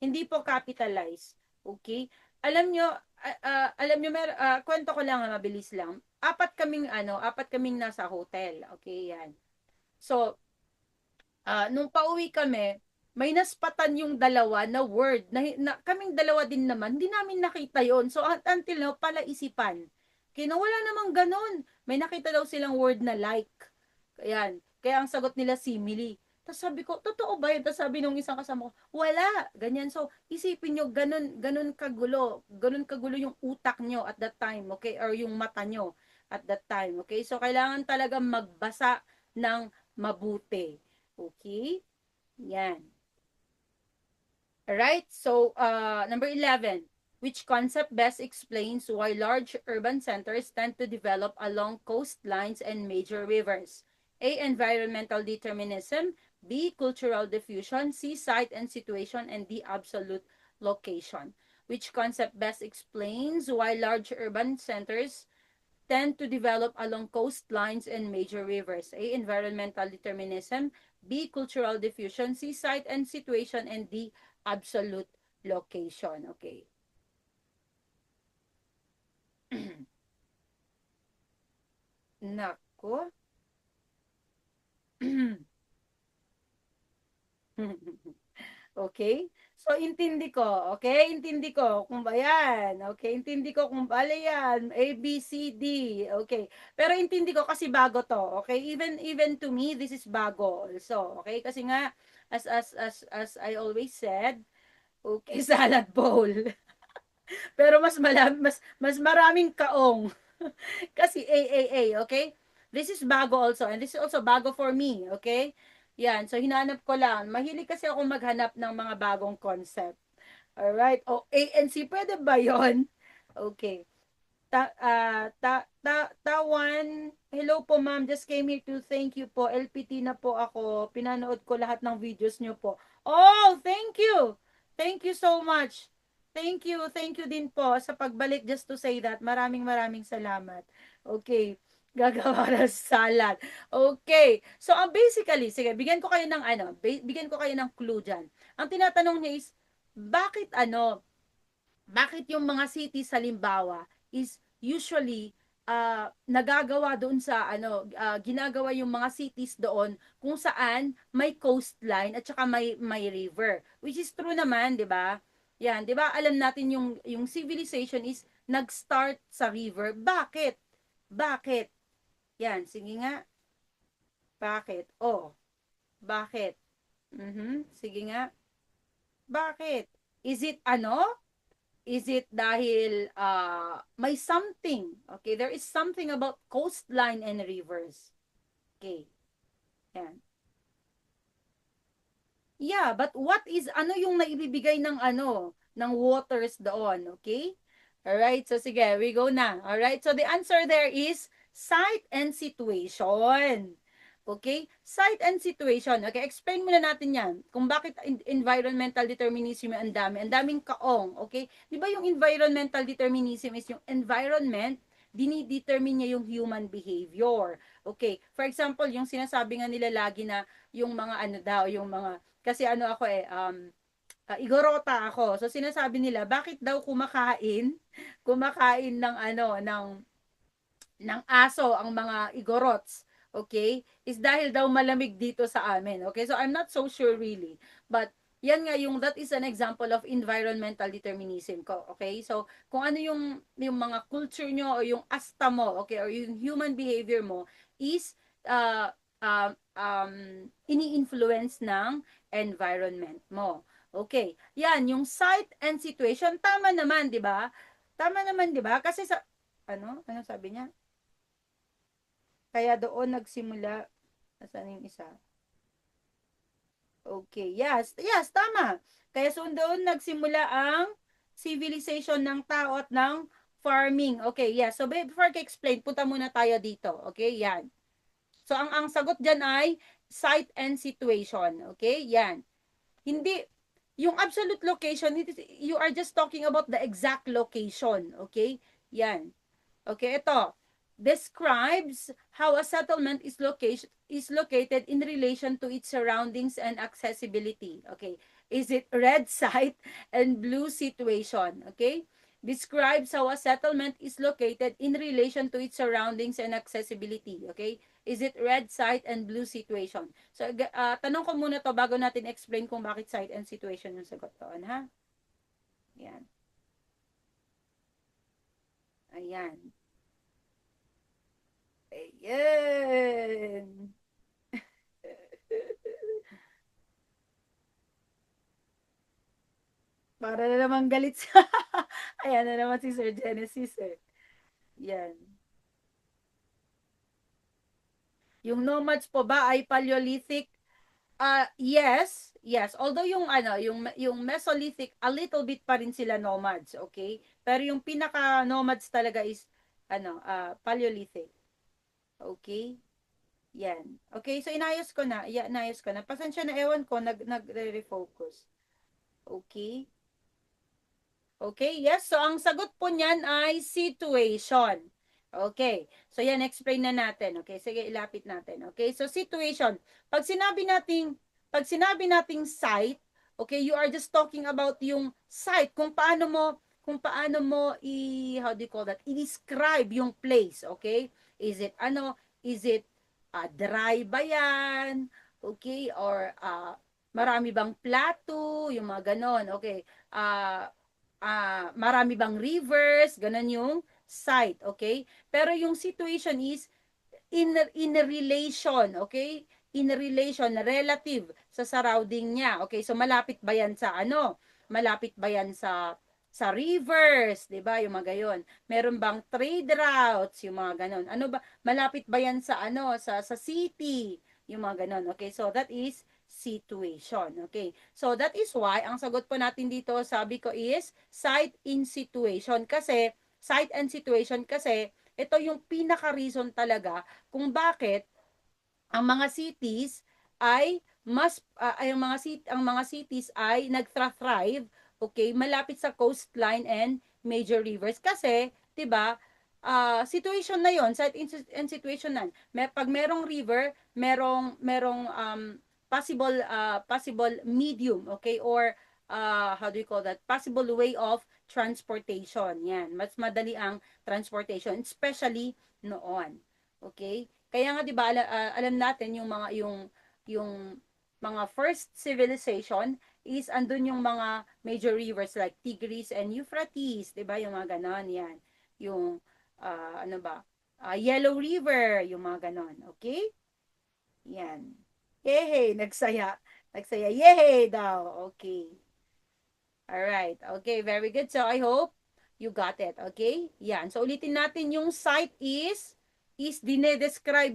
Hindi po capitalize. Okay? Alam nyo, kwento ko lang, mabilis lang. Apat kaming nasa hotel. Okay, yan. So, nung pauwi kami, may naspatan yung dalawa na word na kaming dalawa din naman, hindi namin nakita yon. So, until now, palaisipan. Wala namang ganon. May nakita daw silang word na like. Ayan. Kaya ang sagot nila simile. Tapos sabi ko, totoo ba yun? Tapos sabi nung isang kasama ko, wala. Ganyan. So, isipin nyo, ganun kagulo. Ganun kagulo yung utak nyo at that time, okay? Or yung mata nyo at that time, okay? So, kailangan talaga magbasa ng mabuti. Okay? Yan. Alright? So, number 11. Which concept best explains why large urban centers tend to develop along coastlines and major rivers? A. Environmental determinism. B. Cultural diffusion. C. Site and situation. And D. Absolute location. Which concept best explains why large urban centers tend to develop along coastlines and major rivers? A. Environmental determinism. B. Cultural diffusion. C. Site and situation. And D. Absolute location. Okay. Nako. Okay? So, intindi ko. Okay? Intindi ko kung ba yan. Okay? Intindi ko kung bala yan. A, B, C, D. Okay. Pero intindi ko kasi bago to. Okay? Even to me, this is bago also. Okay? Kasi nga, as I always said, okay, salad bowl. Pero mas maraming kaong. Kasi A, okay? This is bago also. And this is also bago for me, okay? Yan. So, hinanap ko lang. Mahilig kasi ako maghanap ng mga bagong concept. Alright. O, A and C, pwede ba yon? Okay. Tawan, hello po ma'am, just came here to thank you po. LPT na po ako. Pinanood ko lahat ng videos nyo po. Oh, thank you. Thank you so much. Thank you din po sa pagbalik, just to say that. Maraming salamat. Okay. Gagawa ng salad. Okay. So, basically, sige, bigyan ko kayo ng clue dyan. Ang tinatanong niya is, bakit bakit yung mga cities halimbawa is usually nagagawa doon sa ginagawa yung mga cities doon kung saan may coastline at saka may river, which is true naman, 'di ba? Yan, 'di ba? Alam natin yung civilization is nag-start sa river. Bakit? Bakit? Yan, sige nga. Bakit? Oh, bakit? Sige nga. Bakit? Is it Is it dahil may something? Okay, there is something about coastline and rivers. Okay. Yan. Yeah, but what is yung naibibigay ng waters doon, okay? All right, so sige, we go na. All right, so the answer there is site and situation. Okay? Site and situation. Okay, explain muna natin yan. Kung bakit environmental determinism ang dami. Ang daming kaong. Okay? Di ba yung environmental determinism is yung environment, dinidetermine niya yung human behavior. Okay? For example, yung sinasabi nga nila lagi na yung mga yung mga, kasi ako igorota ako. So, sinasabi nila, bakit daw kumakain ng aso ang mga igorots, okay, is dahil daw malamig dito sa amin. Okay, so I'm not so sure really. But, yan nga that is an example of environmental determinism ko. Okay, so kung ano yung mga culture nyo o yung asta mo, okay, or yung human behavior mo is ini-influence ng environment mo. Okay, yan, yung site and situation, tama naman, di ba? Tama naman, di ba? Kasi ano sabi niya? Kaya doon nagsimula, nasaan yung isa? Okay, yes, yes, tama. Kaya so doon nagsimula ang civilization ng tao at ng farming. Okay, yes. So before I explain, punta muna tayo dito. Okay, yan. So ang sagot diyan ay site and situation. Okay, yan. Hindi yung absolute location, you are just talking about the exact location. Okay? Yan. Okay, ito. Describes how a settlement is located in relation to its surroundings and accessibility. Okay. Is it red site and blue situation? Okay. Describes how a settlement is located in relation to its surroundings and accessibility. Okay. Is it red site and blue situation? So, tanong ko muna to bago natin explain kung bakit site and situation yung sagot doon, ha? Yan. Ayan. Ayan. Para na naman galit sa... Ayan na naman si Sir Genesis eh. Yan. Yung nomads po ba ay Paleolithic? Yes, yes. Although yung ano, yung Mesolithic, a little bit pa rin sila nomads, okay? Pero yung pinaka nomads talaga is ano, Paleolithic. Okay? Yan. Okay, so inayos ko na. Yeah, inayos ko na. Pasensya na, ewan ko, nagre-refocus. Okay? Okay, yes. So, ang sagot po niyan ay situation. Okay. So, yan, explain na natin. Okay, sige, ilapit natin. Okay, so situation. Pag sinabi nating site, okay, you are just talking about yung site, how do you call that? I-describe yung place, okay? Is it dry ba yan? Okay, or marami bang plato, yung mga ganon, okay? Marami bang rivers, ganun yung site, okay? Pero yung situation is in relation, okay? In relation, relative sa surrounding niya. Okay, so malapit ba yan sa ano? Malapit ba yan sa rivers, 'di ba? Yung mga gayon. Meron bang trade routes, yung mga ganon. Ano ba malapit ba yan sa ano, sa city, yung mga ganon. Okay, so that is situation. Okay. So that is why ang sagot po natin dito, sabi ko is site in situation kasi site and situation kasi ito yung pinaka-reason talaga kung bakit ang mga cities ay ang mga cities ay nagthrive, okay, malapit sa coastline and major rivers kasi 'di ba? Situation na 'yon, site and situation na. Pag merong river, merong possible medium, okay, or how do you call that? Possible way of transportation. Yan, mas madali ang transportation, especially noon. Okay? Kaya nga 'di ba alam natin yung mga first civilization is andun yung mga major rivers like Tigris and Euphrates, 'di ba? Yung mga ganon, yan. Yung ano ba? Yellow River, yung mga ganon, okay? Yan. Yehey, nagsaya. Nagsaya, yehey daw. Okay. All right. Okay, very good. So I hope you got it. Okay? Yan. So ulitin natin yung site is dinedescribe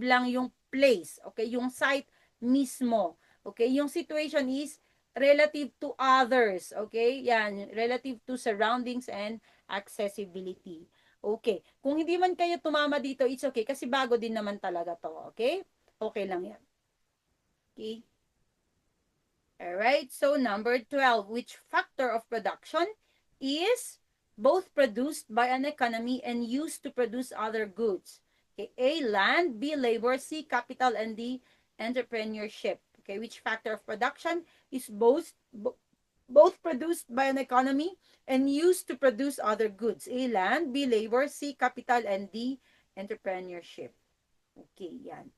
lang yung place. Okay? Yung site mismo. Okay? Yung situation is relative to others. Okay? Yan, relative to surroundings and accessibility. Okay. Kung hindi man kayo tumama dito, it's okay kasi bago din naman talaga to. Okay? Okay lang yan. Okay? Alright, so number 12, which factor of production is both produced by an economy and used to produce other goods? Okay, A, land, B, labor, C, capital, and D, entrepreneurship. Okay, which factor of production is both produced by an economy and used to produce other goods? A, land, B, labor, C, capital, and D, entrepreneurship. Okay, yan.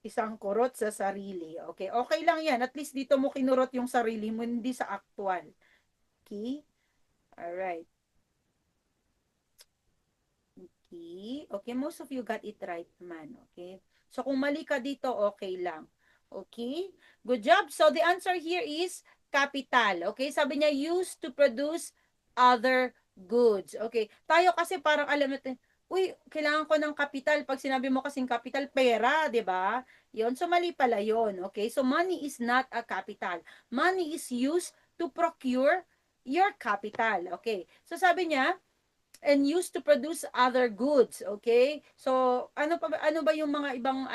Isang kurot sa sarili. Okay, okay lang yan. At least dito mo kinurot yung sarili mo, hindi sa actual. Okay? Alright. Okay. Okay, most of you got it right man. Okay? So, kung mali ka dito, okay lang. Okay? Good job. So, the answer here is capital. Okay? Sabi niya, used to produce other goods. Okay? Tayo kasi parang alam natin, uy, kailangan ko ng kapital. Pag sinabi mo kasing kapital, pera, di ba? Yun, so mali pala yun, okay? So money is not a capital. Money is used to procure your capital, okay? So sabi niya, and used to produce other goods, okay? So ano ba yung mga ibang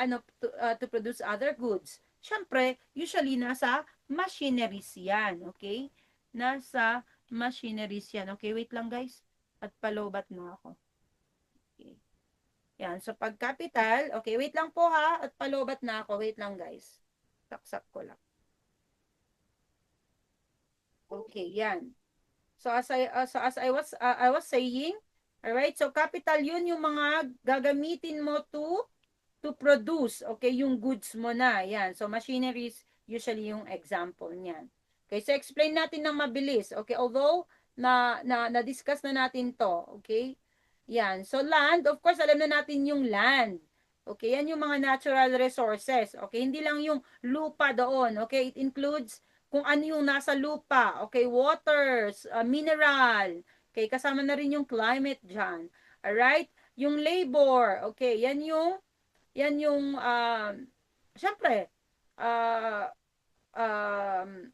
to produce other goods? Syempre, usually nasa machineries 'yan, okay? Nasa machineries 'yan. Okay, wait lang guys. At palobat na ako. Okay. Yan, so pag capital, okay, wait lang po ha, at palobat na ako. Wait lang guys. Saksak ko lang. Okay, yan. So as I was saying, all right? So capital 'yun yung mga gagamitin mo to produce, okay, yung goods mo na. Yan. So machineries usually yung example niyan. Okay, so explain natin ng mabilis. Okay, although na-discuss na natin 'to, okay? Yan. So land, of course, alam na natin yung land. Okay, yan yung mga natural resources. Okay, hindi lang yung lupa doon. Okay, it includes kung ano yung nasa lupa. Okay, waters, mineral. Okay, kasama na rin yung climate dyan. Alright? Yung labor. Okay, yan yung, syempre, uh, um,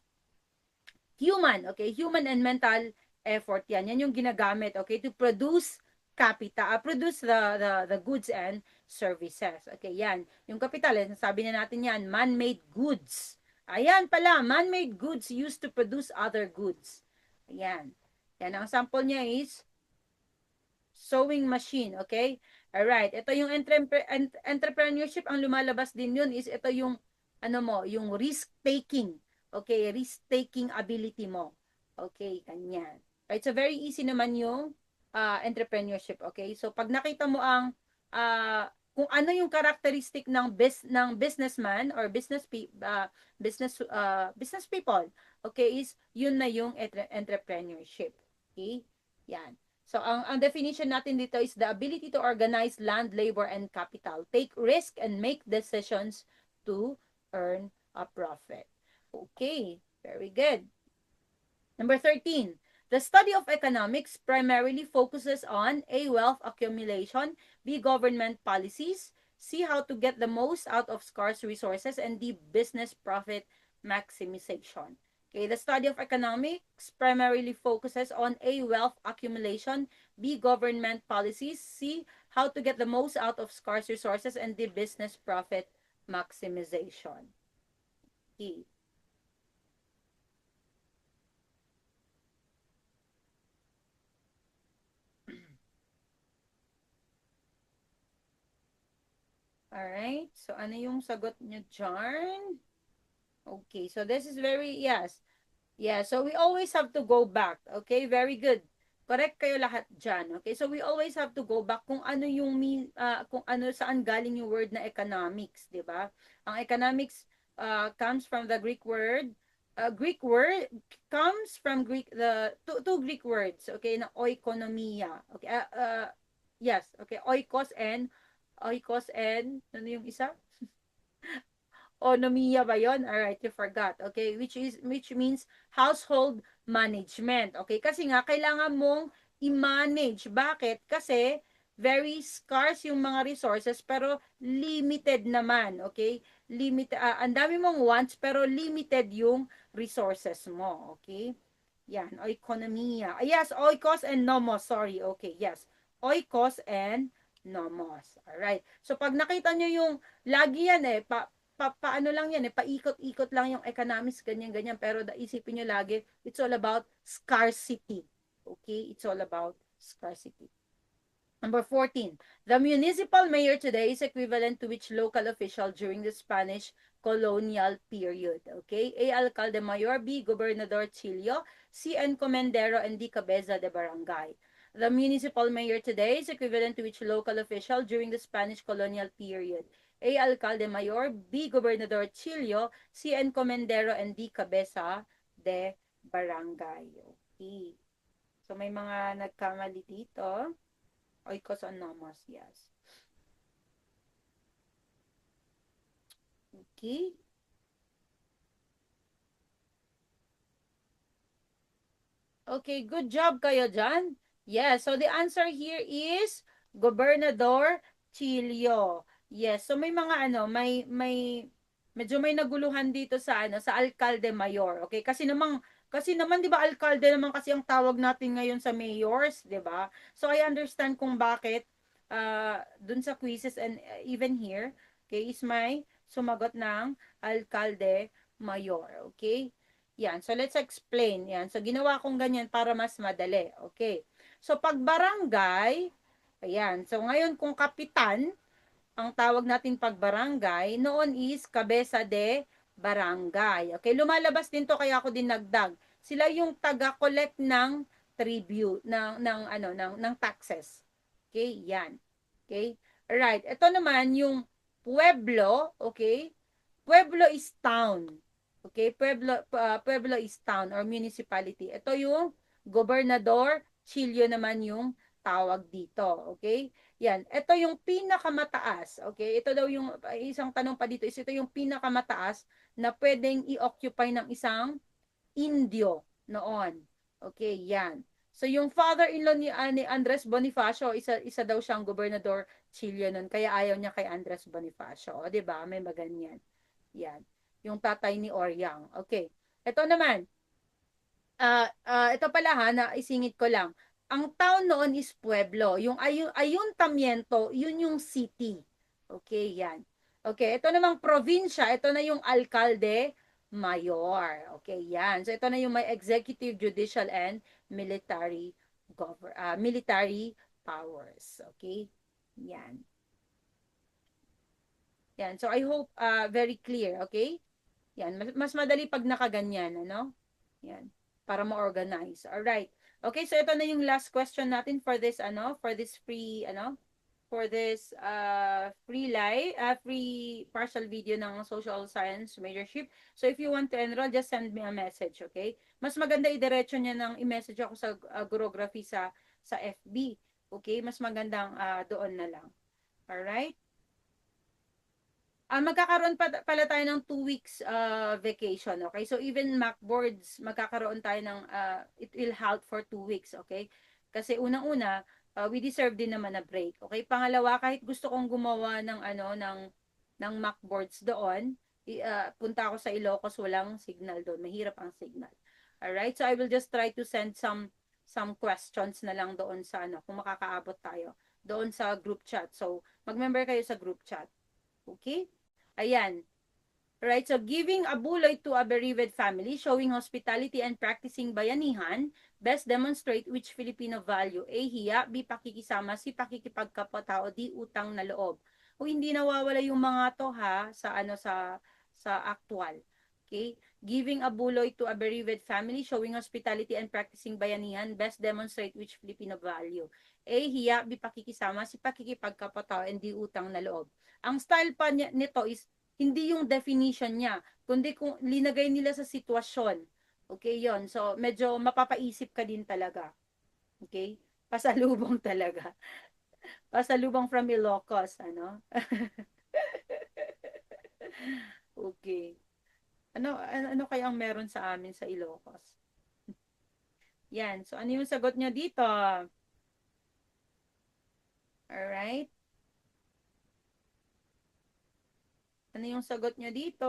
human, okay? Human and mental effort yan. Yan yung ginagamit, okay? To produce capital, produce the goods and services. Okay, yan. Yung capital, sabi na natin yan, man-made goods. Ayan pala, man-made goods used to produce other goods. Ayan. Yan, ang sample niya is sewing machine, okay? Alright, ito yung entrepreneurship, ang lumalabas din yun is ito yung, ano mo, yung risk-taking, okay? Risk-taking ability mo. Okay, kanyan. Right, so very easy naman yung entrepreneurship, okay? So pag nakita mo ang kung ano yung characteristic ng businessman or business people, okay, is yun na yung entrepreneurship. Okay? Yan. So, ang definition natin dito is the ability to organize land, labor, and capital, take risk, and make decisions to earn a profit. Okay, very good. Number 13, the study of economics primarily focuses on A, wealth accumulation, B, government policies, C, how to get the most out of scarce resources, and D, business profit maximization. Okay, the study of economics primarily focuses on A, wealth accumulation, B, government policies, C, how to get the most out of scarce resources, and D, business profit maximization. E. Alright, so ano yung sagot nyo dyan? Okay, so this is very, yes. Yeah, so we always have to go back. Okay, very good. Correct kayo lahat dyan. Okay, so we always have to go back kung ano yung kung ano saan galing yung word na economics, 'di ba? Ang economics comes from the Greek word comes from two Greek words, okay, na oikonomia. Okay, yes, okay, oikos and ano yung isa? Onomiya ba yon? Alright, you forgot. Okay, which means household management. Okay, kasi nga kailangan mong i-manage. Bakit? Kasi very scarce yung mga resources pero limited naman. Okay? Limited, ang dami mong wants pero limited yung resources mo. Okay? Yan, oikonomiya. Yes, oikos and nomos. Sorry. Okay, yes. Oikos and nomos. Alright. So pag nakita nyo yung lagi yan paano lang yan paikot-ikot lang yung economics, ganyan-ganyan. Pero isipin nyo lagi, it's all about scarcity. Okay? It's all about scarcity. Number 14, the municipal mayor today is equivalent to which local official during the Spanish colonial period? Okay? A, alcalde mayor, B, gobernador Chilio, C, encomendero, and D, cabeza de barangay. The municipal mayor today is equivalent to which local official during the Spanish colonial period? A, alcalde mayor, B, gobernador Chilio, C, encomendero, and D, cabeza de barangay. Okay. So may mga nagkamali dito. Oikos anonymous, yes. Okay. Okay, good job kayo dyan. Yes, so the answer here is Gobernador Chilio. Yes. So may mga ano, may medyo may naguluhan dito sa ano, sa alkalde mayor. Okay? Kasi naman 'di ba alkalde naman kasi ang tawag natin ngayon sa mayors, 'di ba? So I understand kung bakit dun sa quizzes and even here, okay, is may sumagot ng alkalde mayor. Okay? Yan. So let's explain. Yan. So ginawa kong ganyan para mas madali. Okay. So pag barangay, ayan. So ngayon kung kapitan, ang tawag natin pag barangay, noon is kabesa de barangay. Okay, lumalabas din to kaya ako din nagdag. Sila yung taga-collect ng tribute ng taxes. Okay, yan. Okay? Right. Ito naman yung pueblo, okay? Pueblo is town. Okay? Pueblo is town or municipality. Ito yung gobernador, Chilio naman yung tawag dito. Okay? Yan. Ito yung pinakamataas. Okay? Ito daw yung isang tanong pa dito is ito yung pinakamataas na pwedeng i-occupy ng isang Indio noon. Okay, yan. So yung father-in-law ni Andres Bonifacio, isa daw siyang gobernador Chile noon, kaya ayaw niya kay Andres Bonifacio. O, 'di ba? May maganyan. Yan. Yung tatay ni Oryang. Okay. Ito naman, ito pala ha, na isingit ko lang. Ang town noon is pueblo. Yung ayuntamiento, yun yung city. Okay, yan. Okay, ito namang probinsya, ito na yung alkalde, mayor. Okay, yan. So ito na yung may executive, judicial, and military powers. Okay? Yan. Yan. So I hope very clear, okay? Yan, mas madali pag nakaganyan, ano? Yan, para ma-organize. All right. Okay, so ito na yung last question natin for this for this free partial video ng social science majorship. So if you want to enroll, just send me a message, okay? Mas maganda idiretso niya ng i-message ako sa Gurography sa FB. Okay? Mas magandang doon na lang. All right? Magkakaroon pala tayo ng 2 weeks vacation, okay? So even mock boards, magkakaroon tayo ng it will halt for 2 weeks, okay? Kasi unang-una, we deserve din naman na break, okay? Pangalawa, kahit gusto kong gumawa ng mock boards doon, punta ako sa Ilocos, walang signal doon, mahirap ang signal. All right? So I will just try to send some questions na lang doon sa kung makakaabot tayo doon sa group chat. So mag-member kayo sa group chat. Okay? Ayan. Right, so giving a buloy to a bereaved family, showing hospitality and practicing bayanihan, best demonstrate which Filipino value. A, hiya, B, pakikisama, C, pakikipagkapwa-tao, D, utang na loob. O hindi nawawala yung mga to ha sa actual. Okay? Giving a buloy to a bereaved family, showing hospitality and practicing bayanihan, best demonstrate which Filipino value. A, hiya, B, pakikisama, C, pakikipagkapwa-tao, and D, utang na loob. Ang style pa nito is hindi yung definition niya, kundi kung linagay nila sa sitwasyon. Okay, yon. So, medyo mapapaisip ka din talaga. Okay? Pasalubong talaga. Pasalubong from Ilocos, ano? Okay. Ano kaya ang meron sa amin sa Ilocos? Yan. So, ano yung sagot nyo dito? Alright? Ano yung sagot nyo dito?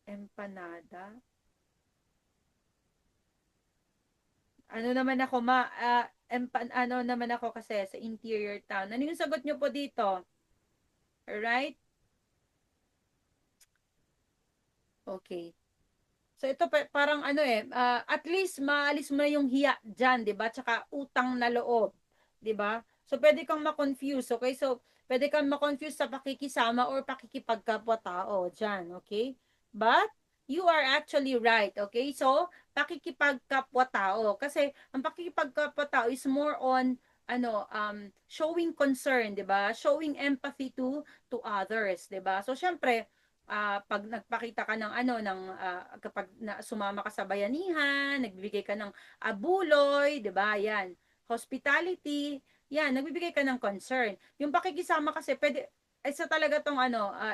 Empanada? Ano naman ako, ano naman ako kasi sa interior town. Ano yung sagot nyo po dito? Alright? Okay. So ito parang at least maalis mo na yung hiya diyan, 'di ba? Tsaka utang na loob, 'di ba? So pwede kang ma-confuse, okay? So pwede kang ma-confuse sa pakikisama or pakikipagkapwa-tao diyan, okay? But you are actually right, okay? So pakikipagkapwa-tao kasi ang pakikipagkapwa-tao is more on showing concern, 'di ba? Showing empathy to others, 'di ba? So syempre pag nagpakita ka kapag sumama ka sa bayanihan, nagbibigay ka ng abuloy, 'di ba? Yan. Hospitality, yan, nagbibigay ka ng concern. Yung pakikisama kasi pwede isa talaga tong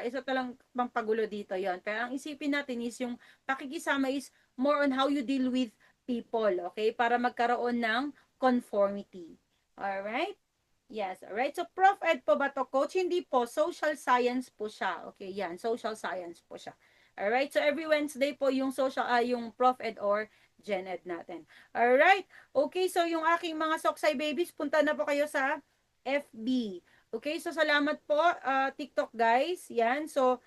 isa talang pampagulo dito 'yon. Pero ang isipin natin is yung pakikisama is more on how you deal with people, okay? Para magkaroon ng conformity. Alright? Yes, alright. So, Prof Ed po ba to, Coach? Hindi po. Social science po siya. Okay, yan. Social science po siya. Alright? So, every Wednesday po yung yung Prof Ed or Gen Ed natin. Alright? Okay, so yung aking mga Soksay babies, punta na po kayo sa FB. Okay, so salamat po, TikTok guys. Yan. So,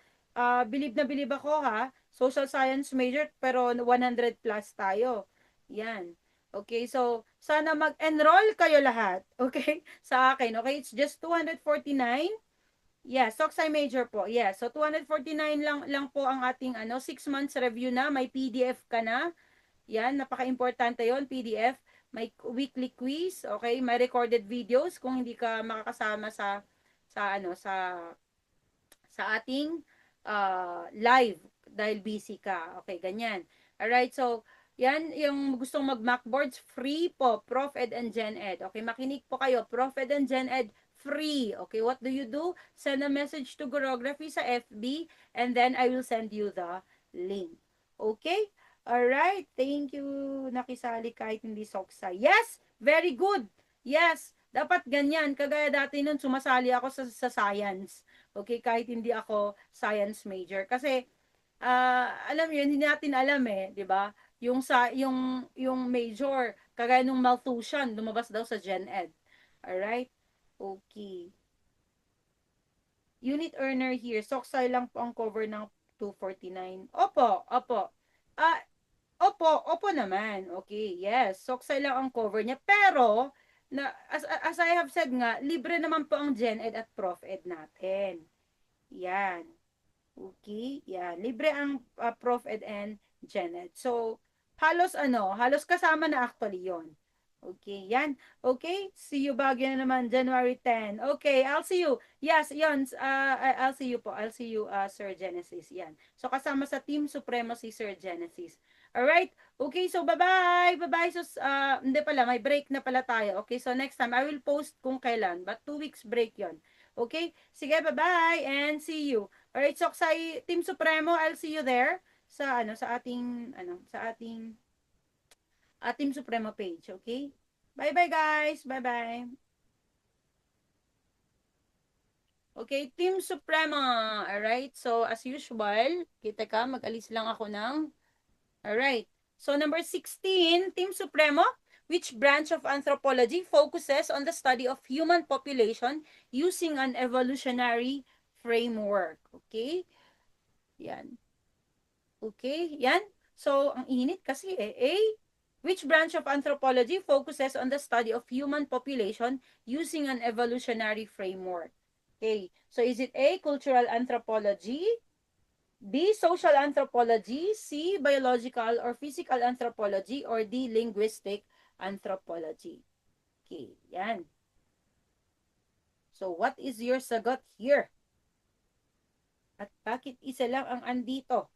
bilib na bilib ako ha. Social science major, pero 100 plus tayo. Yan. Okay, so sana mag-enroll kayo lahat. Okay? Sa akin. Okay, it's just 249. Yeah, Soksai major po. Yeah, so 249 lang po ang ating 6 months review na, may PDF ka na. Yan, napaka-importante 'yon, PDF. May weekly quiz, okay? May recorded videos kung hindi ka makakasama sa ating live dahil busy ka. Okay, ganyan. Alright, so yan, yung gustong mag-Macboards, free po, Prof. Ed and Gen Ed. Okay, makinig po kayo, Prof. Ed and Gen Ed, free. Okay, what do you do? Send a message to Gurography sa FB and then I will send you the link. Okay? Alright, thank you. Nakisali kahit hindi soksa. Yes, very good. Yes, dapat ganyan. Kagaya dati nun, sumasali ako sa science. Okay, kahit hindi ako science major. Kasi, alam yun, hindi natin alam eh, di ba? Yung major, kagaya nung Malthusian, lumabas daw sa Gen Ed. Alright? Okay. Unit earner here, Soksay lang po ang cover ng 249. Opo, opo. Ah, opo naman. Okay, yes. Soksay lang ang cover niya. Pero, as I have said nga, libre naman po ang Gen Ed at Prof Ed natin. Yan. Okay, yan. Libre ang Prof Ed and Gen Ed. So, halos kasama na actually yon. Okay, yan. Okay, see you Baguio na naman, January 10. Okay, I'll see you. Yes, yon. I'll see you po. I'll see you, Sir Genesis. Yan. So, kasama sa Team Supremo si Sir Genesis. Alright? Okay, so bye-bye. Bye-bye. So, hindi pala, may break na pala tayo. Okay, so next time, I will post kung kailan. But 2 weeks break yon. Okay? Sige, bye-bye and see you. Alright, so sa Team Supremo, I'll see you there sa ating Team Supremo page, okay? Bye-bye guys. Bye-bye. Okay, Team Supremo. Alright, so as usual, kita ka, mag-alis lang ako ng alright. So number 16, Team Supremo, which branch of anthropology focuses on the study of human population using an evolutionary framework. Okay? Yan. Okay? Yan. So, ang init kasi eh. A, which branch of anthropology focuses on the study of human population using an evolutionary framework? Okay. So, is it A, cultural anthropology, B, social anthropology, C, biological or physical anthropology, or D, linguistic anthropology? Okay, yan. So, what is your sagot here? At bakit isa lang ang andito?